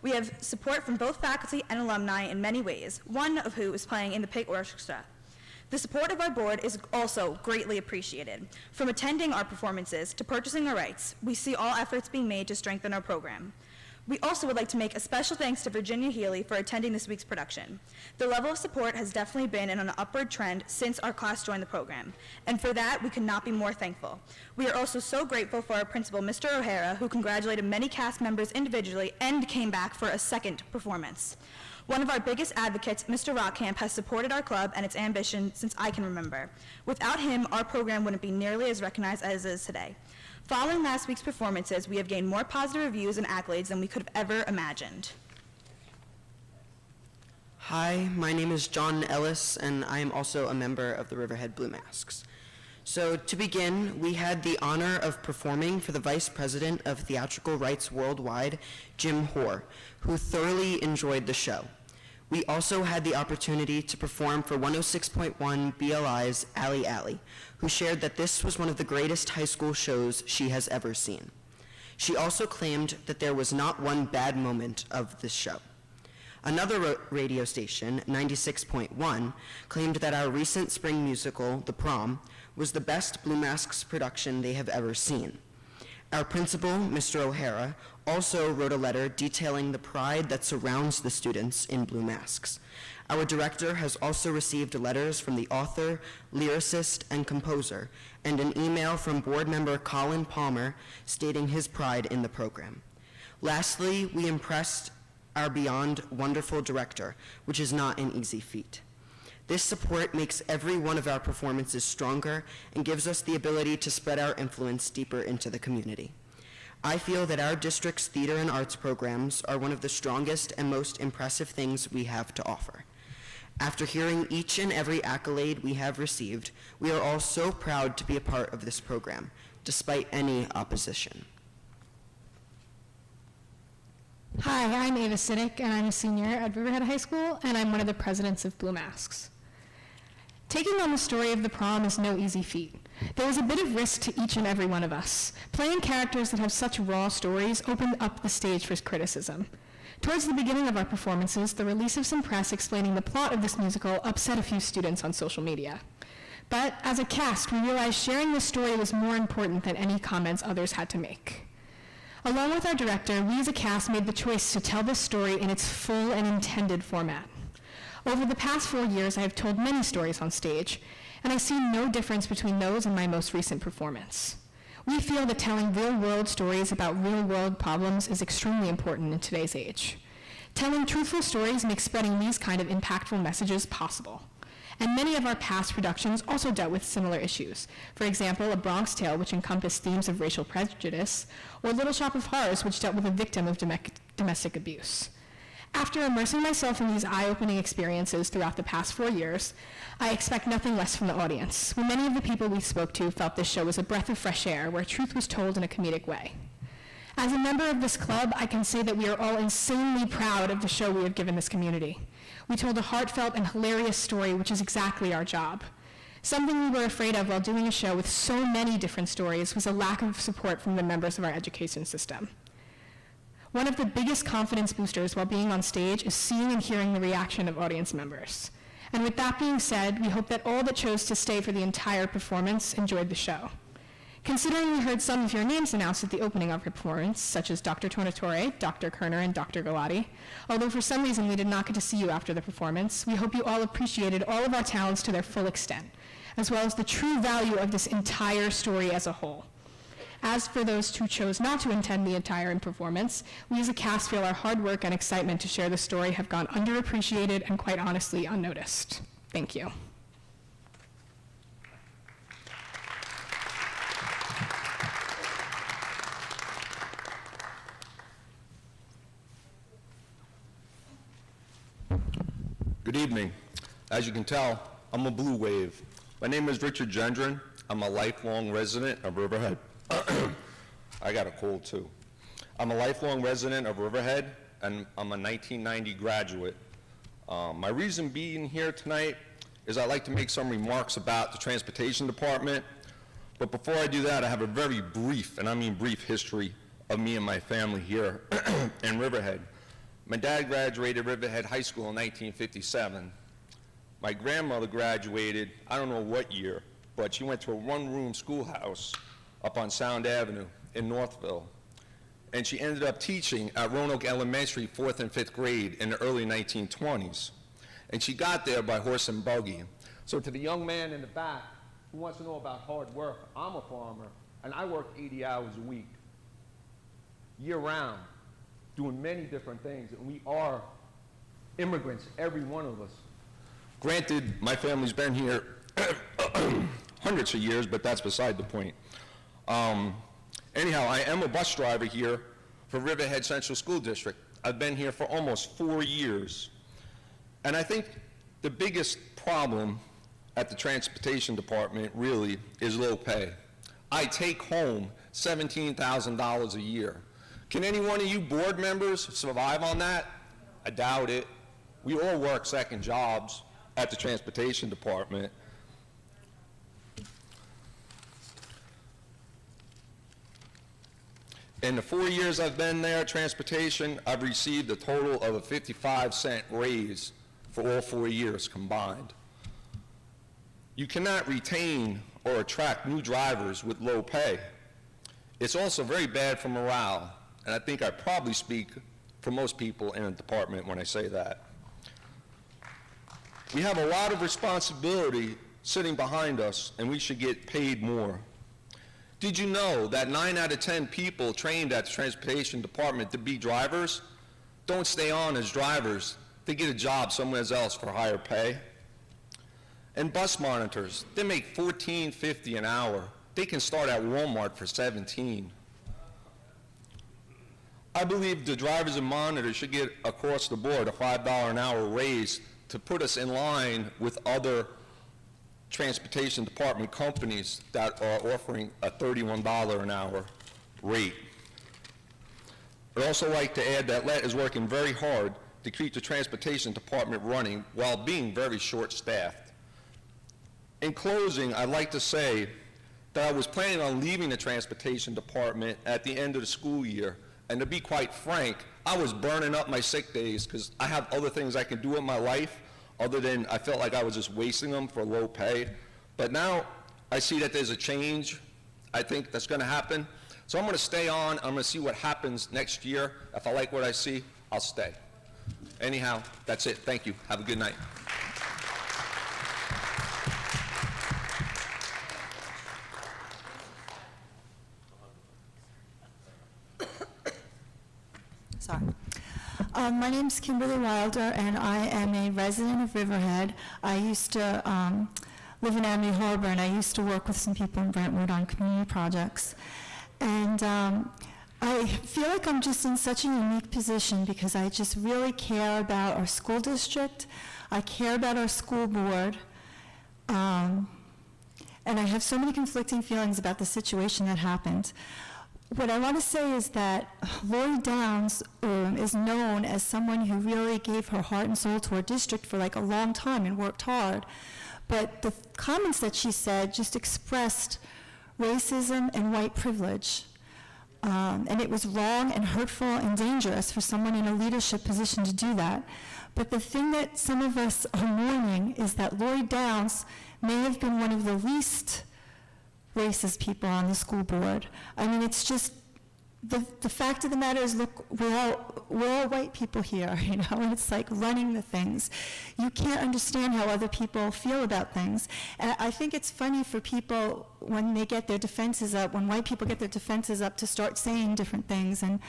Speaker 5: We have support from both faculty and alumni in many ways, one of who is playing in the Pig Orchestra. The support of our board is also greatly appreciated. From attending our performances to purchasing our rights, we see all efforts being made to strengthen our program. We also would like to make a special thanks to Virginia Healy for attending this week's production. The level of support has definitely been in an upward trend since our class joined the program, and for that, we could not be more thankful. We are also so grateful for our principal, Mr. O'Hara, who congratulated many cast members individually and came back for a second performance. One of our biggest advocates, Mr. Rockcamp, has supported our club and its ambition since I can remember. Without him, our program wouldn't be nearly as recognized as it is today. Following last week's performances, we have gained more positive reviews and accolades than we could have ever imagined.
Speaker 7: Hi, my name is John Ellis, and I am also a member of the Riverhead Blue Masks. So to begin, we had the honor of performing for the Vice President of Theatrical Rights Worldwide, Jim Hoare, who thoroughly enjoyed the show. We also had the opportunity to perform for 106.1 BLI's Allie Alley, who shared that this was one of the greatest high school shows she has ever seen. She also claimed that there was not one bad moment of this show. Another radio station, 96.1, claimed that our recent spring musical, The Prom, was the best Blue Masks production they have ever seen. Our principal, Mr. O'Hara, also wrote a letter detailing the pride that surrounds the students in Blue Masks. Our director has also received letters from the author, lyricist, and composer, and an email from board member Colin Palmer stating his pride in the program. Lastly, we impressed our beyond wonderful director, which is not an easy feat. This support makes every one of our performances stronger and gives us the ability to spread our influence deeper into the community. I feel that our district's theater and arts programs are one of the strongest and most impressive things we have to offer. After hearing each and every accolade we have received, we are all so proud to be a part of this program, despite any opposition.
Speaker 8: Hi, I'm Ava Siddick, and I'm a senior at Riverhead High School, and I'm one of the presidents of Blue Masks. Taking on the story of The Prom is no easy feat. There was a bit of risk to each and every one of us. Playing characters that have such raw stories opened up the stage for criticism. Towards the beginning of our performances, the release of some press explaining the plot of this musical upset a few students on social media. But as a cast, we realized sharing this story was more important than any comments others had to make. Along with our director, we as a cast made the choice to tell this story in its full and intended format. Over the past 4 years, I have told many stories on stage, and I see no difference between those and my most recent performance. We feel that telling real-world stories about real-world problems is extremely important in today's age. Telling truthful stories makes spreading these kind of impactful messages possible. And many of our past productions also dealt with similar issues. For example, A Bronx Tale, which encompassed themes of racial prejudice, or Little Shop of Horrors, which dealt with a victim of domestic abuse. After immersing myself in these eye-opening experiences throughout the past 4 years, I expect nothing less from the audience. Many of the people we spoke to felt this show was a breath of fresh air, where truth was told in a comedic way. As a member of this club, I can say that we are all insanely proud of the show we have given this community. We told a heartfelt and hilarious story, which is exactly our job. Something we were afraid of while doing a show with so many different stories was a lack of support from the members of our education system. One of the biggest confidence boosters while being on stage is seeing and hearing the reaction of audience members. And with that being said, we hope that all that chose to stay for the entire performance enjoyed the show. Considering we heard some of your names announced at the opening of our performance, such as Dr. Tornatore, Dr. Kerner, and Dr. Galati, although for some reason we did not get to see you after the performance, we hope you all appreciated all of our talents to their full extent, as well as the true value of this entire story as a whole. As for those who chose not to attend the entire performance, we as a cast feel our hard work and excitement to share the story have gone underappreciated and quite honestly unnoticed. Thank you.
Speaker 9: Good evening. As you can tell, I'm a blue wave. My name is Richard Gendron. I'm a lifelong resident of Riverhead. I got a cold too. I'm a lifelong resident of Riverhead, and I'm a 1990 graduate. My reason being here tonight is I'd like to make some remarks about the transportation department. But before I do that, I have a very brief, and I mean brief, history of me and my family here in Riverhead. My dad graduated Riverhead High School in 1957. My grandmother graduated, I don't know what year, but she went to a one-room schoolhouse up on Sound Avenue in Northville. and she ended up teaching at Roanoke Elementary 4th and 5th grade in the early 1920s. And she got there by horse and buggy. So to the young man in the back who wants to know about hard work, I'm a farmer, and I work 80 hours a week, year-round, doing many different things, and we are immigrants, every one of us. Granted, my family's been here hundreds of years, but that's beside the point. Anyhow, I am a bus driver here for Riverhead Central School District. I've been here for almost 4 years. And I think the biggest problem at the transportation department really is low pay. I take home $17,000 a year. Can any one of you board members survive on that? I doubt it. We all work second jobs at the transportation department. In the 4 years I've been there at transportation, I've received a total of a 55-cent raise for all 4 years combined. You cannot retain or attract new drivers with low pay. It's also very bad for morale, and I think I probably speak for most people in the department when I say that. We have a lot of responsibility sitting behind us, and we should get paid more. Did you know that 9 out of 10 people trained at the transportation department to be drivers don't stay on as drivers? They get a job somewhere else for higher pay. And bus monitors, they make $14.50 an hour. They can start at Walmart for $17. I believe the drivers and monitors should get across the board a $5 an hour raise to put us in line with other transportation department companies that are offering a $31 an hour rate. I'd also like to add that LET is working very hard to keep the transportation department running while being very short-staffed. In closing, I'd like to say that I was planning on leaving the transportation department at the end of the school year, and to be quite frank, I was burning up my sick days because I have other things I can do in my life other than I felt like I was just wasting them for low pay. But now I see that there's a change, I think, that's going to happen. So I'm going to stay on. I'm going to see what happens next year. If I like what I see, I'll stay. Anyhow, that's it. Thank you. Have a good night.
Speaker 10: Sorry. My name's Kimberly Wilder, and I am a resident of Riverhead. I used to live in Amity Harbor, and I used to work with some people in Brentwood on community projects. And I feel like I'm just in such a unique position because I just really care about our school district. I care about our school board. And I have so many conflicting feelings about the situation that happened. What I want to say is that Lori Downs is known as someone who really gave her heart and soul to our district for like a long time and worked hard. But the comments that she said just expressed racism and white privilege. And it was wrong and hurtful and dangerous for someone in a leadership position to do that. But the thing that some of us are mourning is that Lori Downs may have been one of the least racist people on the school board. I mean, it's just, the fact of the matter is, look, we're all white people here, you know, and it's like running the things. You can't understand how other people feel about things. And I think it's funny for people when they get their defenses up, when white people get their defenses up, to start saying different things. And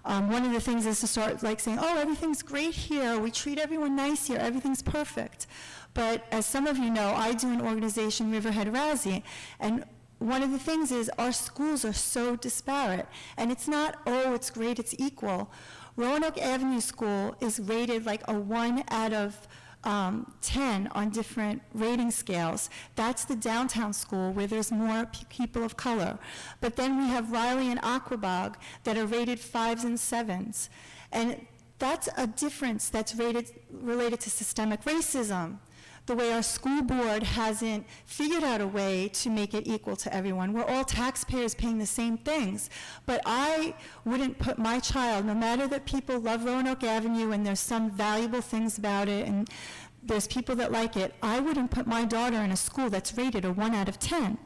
Speaker 10: one of the things is to start like saying, oh, everything's great here, we treat everyone nice here, everything's perfect. But as some of you know, I do an organization, Riverhead Razzie, and one of the things is our schools are so disparate. And it's not, oh, it's great, it's equal. Roanoke Avenue School is rated like a 1 out of 10 on different rating scales. That's the downtown school where there's more people of color. But then we have Riley and Aquabog that are rated 5s and 7s. And that's a difference that's related to systemic racism. The way our school board hasn't figured out a way to make it equal to everyone. We're all taxpayers paying the same things. But I wouldn't put my child, no matter that people love Roanoke Avenue and there's some valuable things about it and there's people that like it, I wouldn't put my daughter in a school that's rated a 1 out of 10.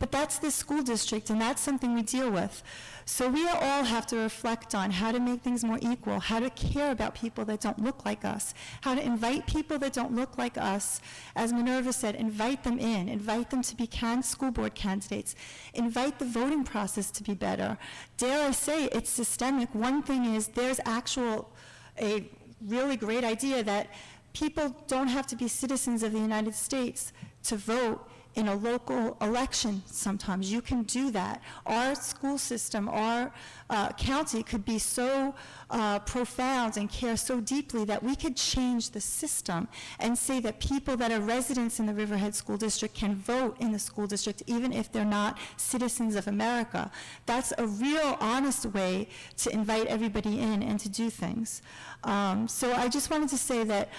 Speaker 10: But that's the school district, and that's something we deal with. So we all have to reflect on how to make things more equal, how to care about people that don't look like us, how to invite people that don't look like us. As Minerva said, invite them in, invite them to be school board candidates, invite the voting process to be better. Dare I say, it's systemic. One thing is there's a really great idea that people don't have to be citizens of the United States to vote in a local election sometimes. You can do that. Our school system, our county could be so profound and care so deeply that we could change the system and say that people that are residents in the Riverhead School District can vote in the school district even if they're not citizens of America. That's a real honest way to invite everybody in and to do things. So I just wanted to say that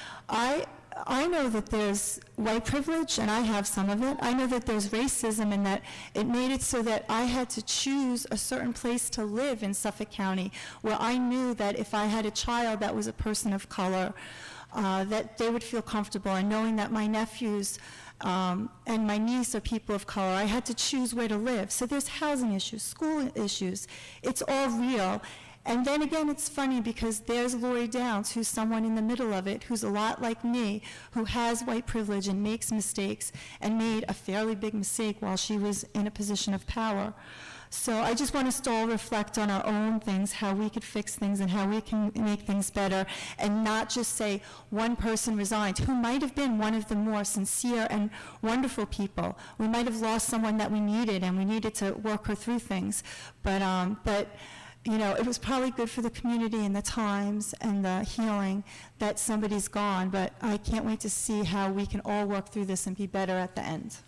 Speaker 10: I know that there's white privilege, and I have some of it. I know that there's racism, and that it made it so that I had to choose a certain place to live in Suffolk County, where I knew that if I had a child that was a person of color, that they would feel comfortable. And knowing that my nephews and my niece are people of color, I had to choose where to live. So there's housing issues, school issues. It's all real. And then again, it's funny because there's Lori Downs, who's someone in the middle of it, who's a lot like me, who has white privilege and makes mistakes, and made a fairly big mistake while she was in a position of power. So I just want us to all reflect on our own things, how we could fix things and how we can make things better, and not just say one person resigned, who might have been one of the more sincere and wonderful people. We might have lost someone that we needed, and we needed to work her through things. But you know, it was probably good for the community and the times and the healing that somebody's gone, but I can't wait to see how we can all work through this and be better at the end.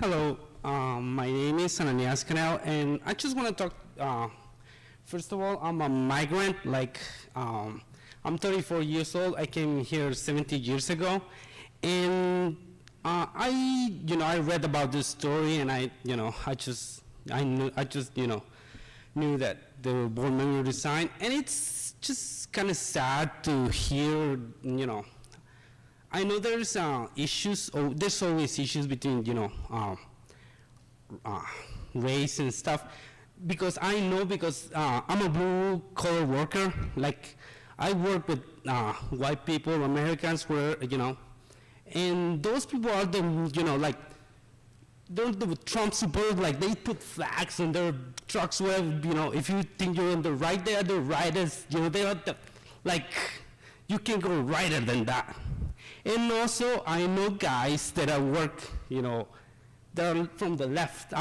Speaker 11: Hello, my name is Ananias Canal, and I just want to talk. First of all, I'm a migrant. I'm 34 years old. I came here 70 years ago, and I read about this story, and I knew that the board member resigned, and it's just kind of sad to hear. I know there's issues. There's always issues between race and stuff. Because I'm a blue-collar worker. Like, I work with white people, Americans, and those people are they're the Trump supporters. Like, they put flags on their trucks where, if you think you're on the right, they are the rightest. They are you can go righter than that. And also, I know guys that I work, that are from the left.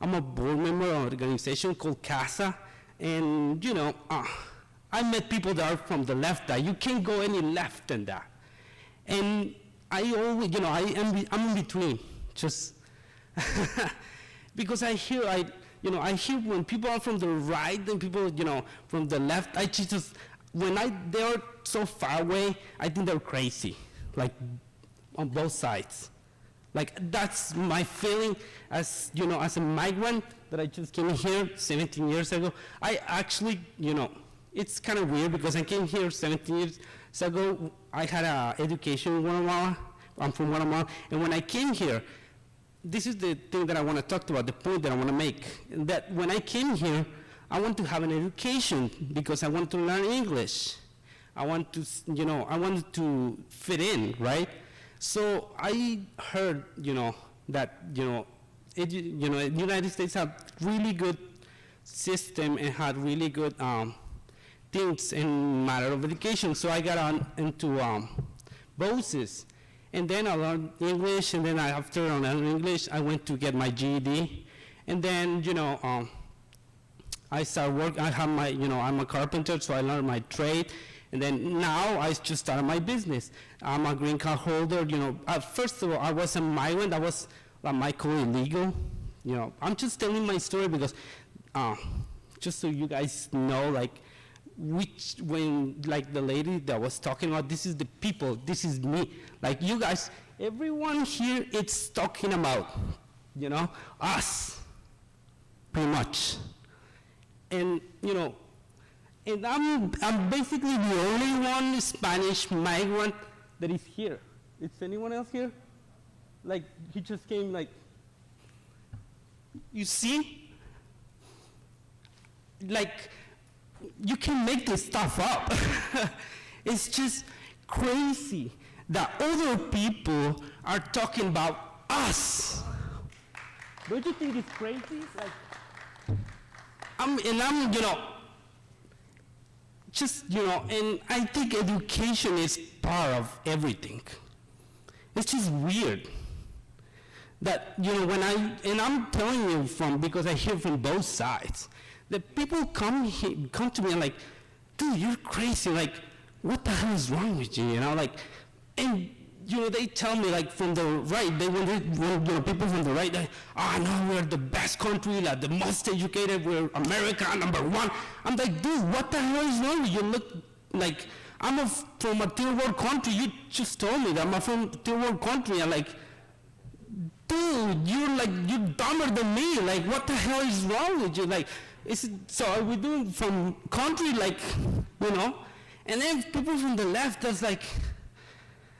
Speaker 11: I'm a board member of an organization called CASA, and I met people that are from the left. That you can't go any left than that, and I always, I'm in between, just because I hear when people are from the right and people, from the left. They're so far away, I think they're crazy, like on both sides. Like, that's my feeling as a migrant that I just came here 17 years ago. I actually, it's kind of weird because I came here 17 years ago. I had an education in Guatemala. I'm from Guatemala. And when I came here, this is the thing that I want to talk about, the point that I want to make. That when I came here, I want to have an education because I want to learn English. I want to, I wanted to fit in, right? So I heard, that, the United States have really good system and had really good things in matter of education. So I got into BOCES. And then I learned English, and then after I learned English, I went to get my GED. And then, I started work. I have my, I'm a carpenter, so I learned my trade. And then now I just started my business. I'm a green card holder. First of all, I was a migrant. I was illegal. I'm just telling my story because, just so you guys know, when the lady that was talking about, this is the people, this is me. Like, you guys, everyone here, it's talking about, us. pretty much. And, you know, and I'm basically the only one Spanish migrant that is here. Is anyone else here? Like, he just came, like, you see? Like, you can make this stuff up. It's just crazy that other people are talking about us. Don't you think it's crazy? Like, I'm, you know, just, you know, and I think education is part of everything. It's just weird that, you know, and I'm telling you because I hear from both sides, that people come to me and like, dude, you're crazy, like, what the hell is wrong with you, you know, like, and, you know, they tell me, like, from the right, when you know, people from the right, no, we're the best country, like, the most educated, we're America, #1. I'm like, dude, what the hell is wrong with you? Look, like, I'm from a third world country. You just told me that I'm from a third world country. I'm like, dude, you're dumber than me. Like, what the hell is wrong with you? Like, so are we doing from country, like, you know? And then people from the left, that's like,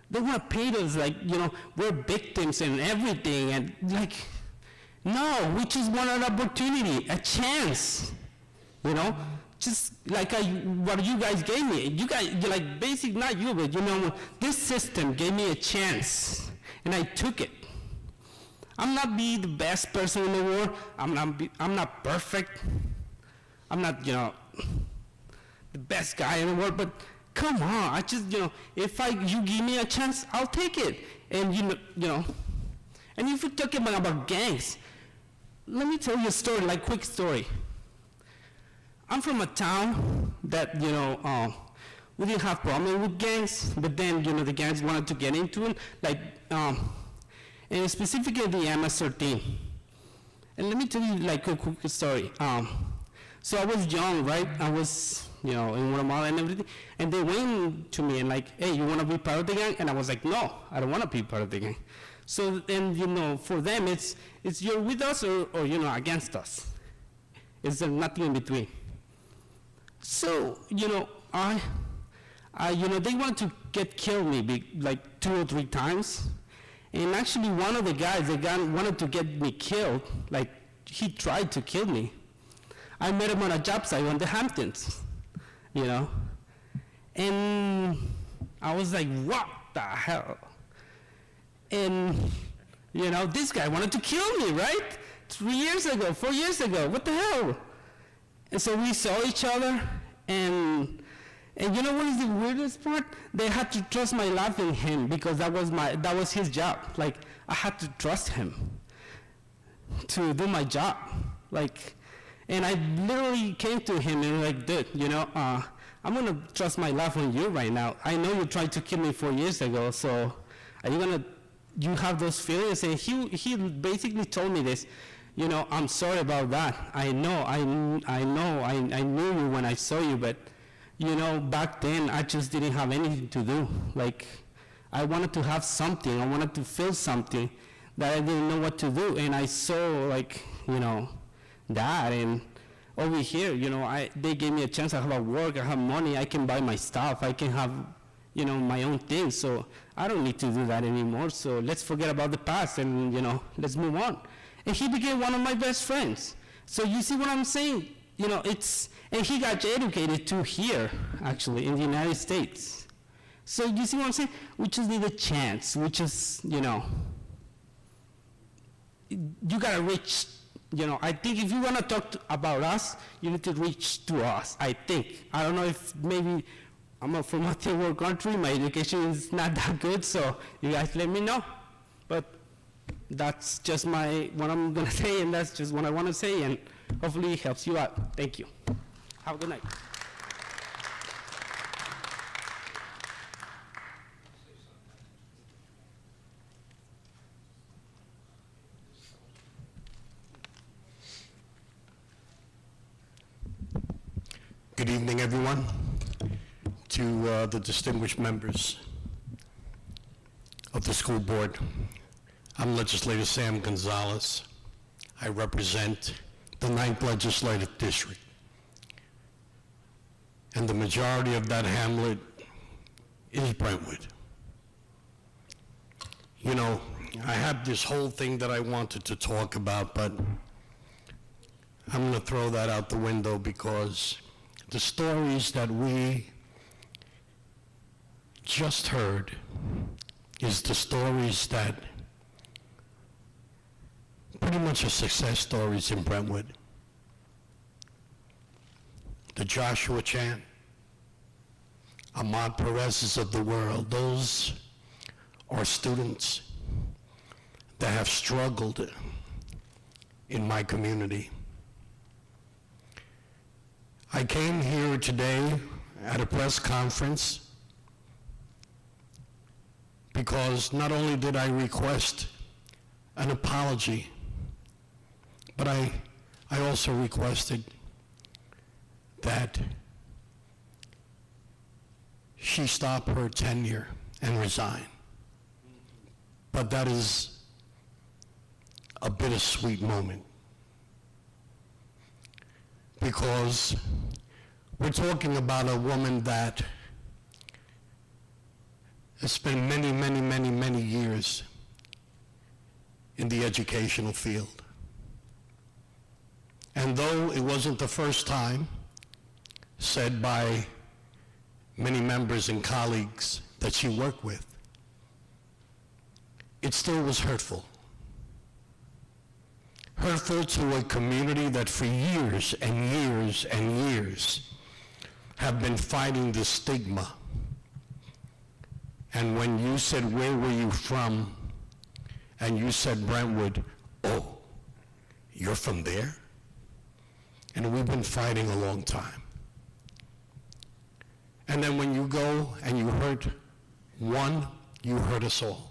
Speaker 11: they want to paint us like, you know, we're victims and everything. And like, no, we just want an opportunity, a chance, you know? Just like what you guys gave me. You guys, like, basically, not you, but, you know, this system gave me a chance, and I took it. I'm not the best person in the world. I'm not perfect. I'm not, you know, the best guy in the world, but come on, I just, you know, if you give me a chance, I'll take it. And, you know, and if you're talking about gangs, let me tell you a story, like, quick story. I'm from a town that, you know, we didn't have problem with gangs, but then, you know, the gangs wanted to get into it, like, and specifically the MS-13. And let me tell you, like, a quick story. So I was young, right? I was, you know, in Guatemala and everything, and they went to me and like, hey, you want to be part of the gang? And I was like, no, I don't want to be part of the gang. So then, you know, for them, it's you're with us or you know, against us. It's nothing in between. So, you know, you know, they want to kill me like 2 or 3 times. And actually one of the guys, the guy wanted to get me killed, like he tried to kill me. I met him on a job site on the Hamptons, you know. And I was like, what the hell? And, you know, this guy wanted to kill me, right? 3 years ago, 4 years ago, what the hell? And so we saw each other, and you know what is the weirdest part? They had to trust my life in him because that was his job. Like, I had to trust him to do my job. Like, and I literally came to him and like, dude, you know, I'm gonna trust my life on you right now. I know you tried to kill me 4 years ago, so you have those feelings? And he basically told me this. You know, I'm sorry about that. I know, I knew you when I saw you, but, you know, back then I just didn't have anything to do. Like, I wanted to have something. I wanted to feel something that I didn't know what to do. And I saw, like, you know, that. And over here, you know, they gave me a chance. I have a work, I have money, I can buy my stuff, I can have, you know, my own thing. So I don't need to do that anymore. So let's forget about the past and, you know, let's move on. And he became one of my best friends. So you see what I'm saying? You know, and he got educated too here, actually, in the United States. So you see what I'm saying? We just need a chance. We just, you know, you gotta reach, you know, I think if you wanna talk about us, you need to reach to us, I think. I don't know if maybe I'm from a third world country, my education is not that good, so you guys let me know. But that's just what I'm gonna say, and that's just what I wanna say, and hopefully it helps you out. Thank you. Have a good night.
Speaker 12: Good evening, everyone. To the distinguished members of the school board. I'm Legislator Sam Gonzalez. I represent the 9th Legislative District. And the majority of that hamlet is Brentwood. You know, I have this whole thing that I wanted to talk about, but I'm going to throw that out the window because the stories that we just heard is the stories that pretty much are success stories in Brentwood. The Joshua Chan, Ahmad Perez's of the world, those are students that have struggled in my community. I came here today at a press conference because not only did I request an apology, but I also requested that she stop her tenure and resign. But that is a bittersweet moment because we're talking about a woman that has spent many years in the educational field. And though it wasn't the first time said by many members and colleagues that she worked with, it still was hurtful. Hurtful to a community that for years and years and years have been fighting the stigma. And when you said, where were you from? And you said Brentwood, oh, you're from there? And we've been fighting a long time. And then when you go and you hurt one, you hurt us all.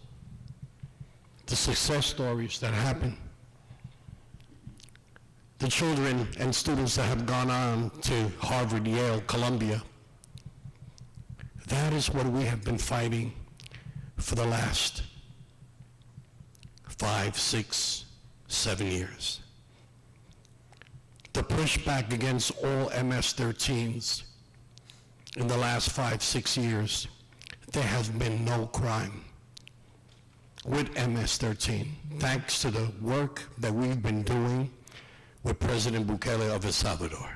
Speaker 12: The success stories that happen, the children and students that have gone on to Harvard, Yale, Columbia, that is what we have been fighting for the last 5, 6, 7 years. The pushback against all MS-13s in the last 5, 6 years, there has been no crime with MS-13, thanks to the work that we've been doing with President Bukele of El Salvador.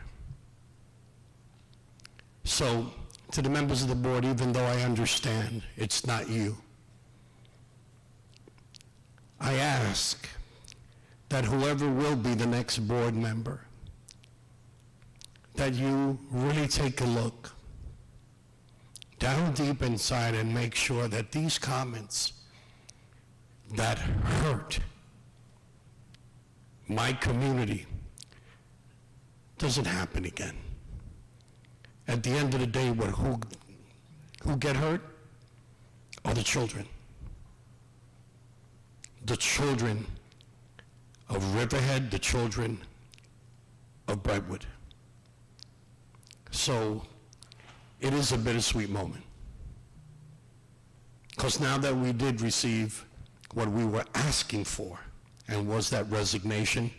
Speaker 12: So, to the members of the board, even though I understand it's not you, I ask that whoever will be the next board member, that you really take a look down deep inside and make sure that these comments that hurt my community doesn't happen again. At the end of the day, who get hurt are the children. The children of Riverhead, the children of Brentwood. So it is a bittersweet moment. Because now that we did receive what we were asking for, and was that resignation,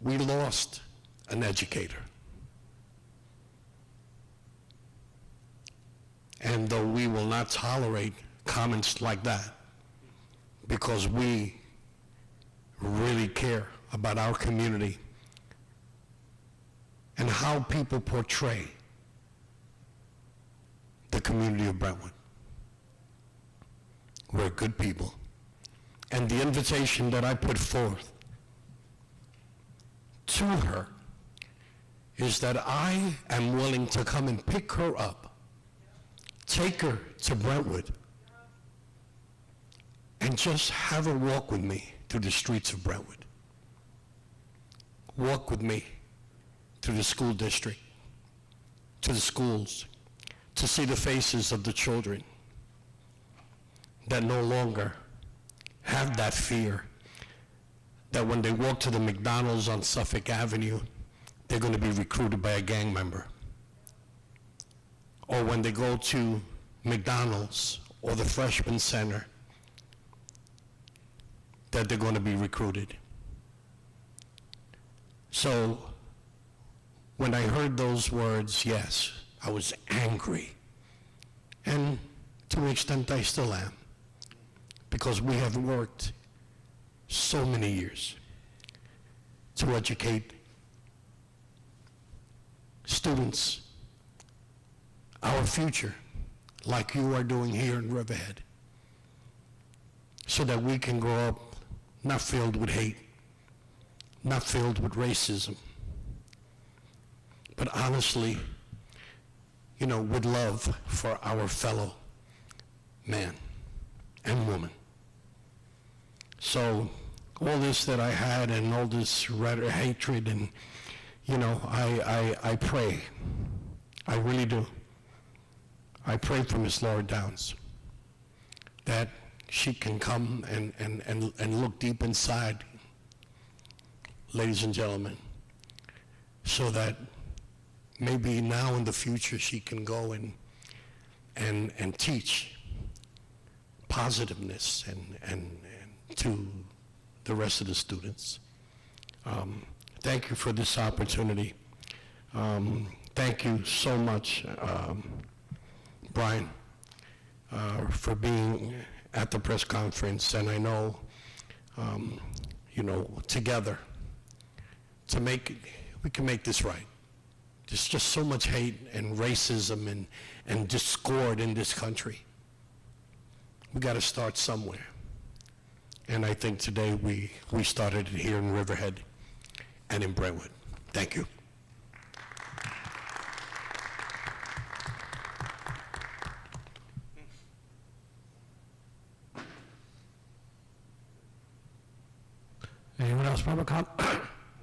Speaker 12: we lost an educator. And though we will not tolerate comments like that, because we really care about our community and how people portray the community of Brentwood. We're good people. And the invitation that I put forth to her is that I am willing to come and pick her up, take her to Brentwood, and just have her walk with me through the streets of Brentwood. Walk with me through the school district, to the schools, to see the faces of the children that no longer have that fear that when they walk to the McDonald's on Suffolk Avenue, they're going to be recruited by a gang member. Or when they go to McDonald's or the Freshman Center, that they're going to be recruited. So when I heard those words, yes, I was angry. And to an extent, I still am, because we have worked so many years to educate students, our future, like you are doing here in Riverhead, so that we can grow up not filled with hate, not filled with racism, but honestly, with love for our fellow man and woman. So all this that I had and all this hatred and, I pray. I really do. I pray for Miss Laura Downs that she can come and look deep inside, ladies and gentlemen, so that maybe now in the future she can go and teach positiveness and to the rest of the students. Thank you for this opportunity. Thank you so much, Brian, for being at the press conference, and I know, together we can make this right. There's just so much hate and racism and discord in this country. We got to start somewhere. And I think today we started it here in Riverhead and in Brentwood. Thank you.
Speaker 3: Anyone else for public comment? I'm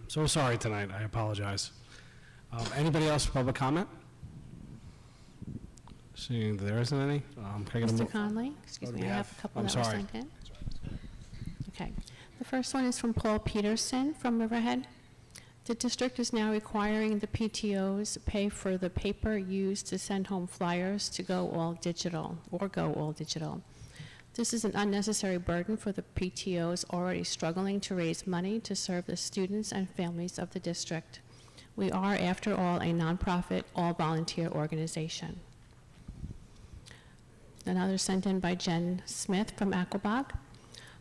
Speaker 3: so sorry tonight. I apologize. Anybody else for public comment? Seeing that there isn't any, can I get a
Speaker 13: Mr. Conley, excuse me, I have a couple
Speaker 3: I'm
Speaker 13: that were
Speaker 3: sorry.
Speaker 13: sent in. Okay. The first one is from Paul Peterson from Riverhead. The district is now requiring the PTOs pay for the paper used to send home flyers to go all digital. This is an unnecessary burden for the PTOs already struggling to raise money to serve the students and families of the district. We are, after all, a nonprofit, all-volunteer organization. Another sent in by Jen Smith from Aquabog.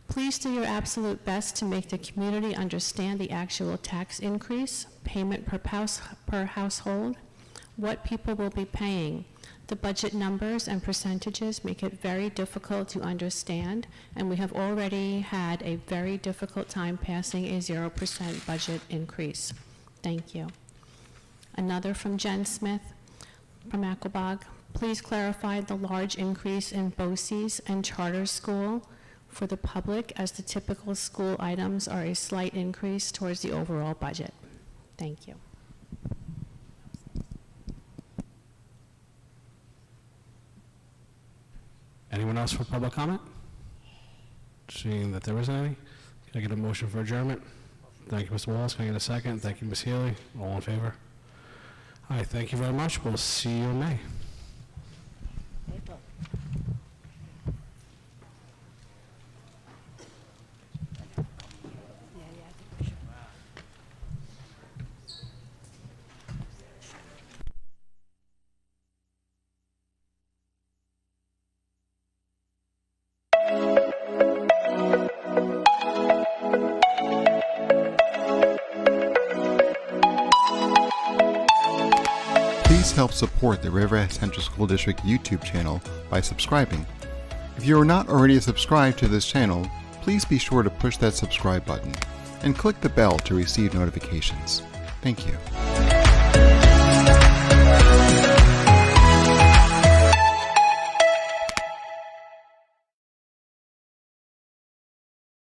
Speaker 13: Please do your absolute best to make the community understand the actual tax increase, payment per household, what people will be paying. The budget numbers and percentages make it very difficult to understand, and we have already had a very difficult time passing a 0% budget increase. Thank you. Another from Jen Smith from Aquabog. Please clarify the large increase in BOCES and charter school for the public, as the typical school items are a slight increase towards the overall budget. Thank you.
Speaker 3: Anyone else for public comment? Seeing that there isn't any, can I get a motion for adjournment? Thank you, Mr. Wallace. Can I get a second? Thank you, Ms. Healy. All in favor? All right, thank you very much. We'll see you in May.
Speaker 14: Please help support the Riverhead Central School District YouTube channel by subscribing. If you are not already subscribed to this channel, please be sure to push that subscribe button and click the bell to receive notifications. Thank you.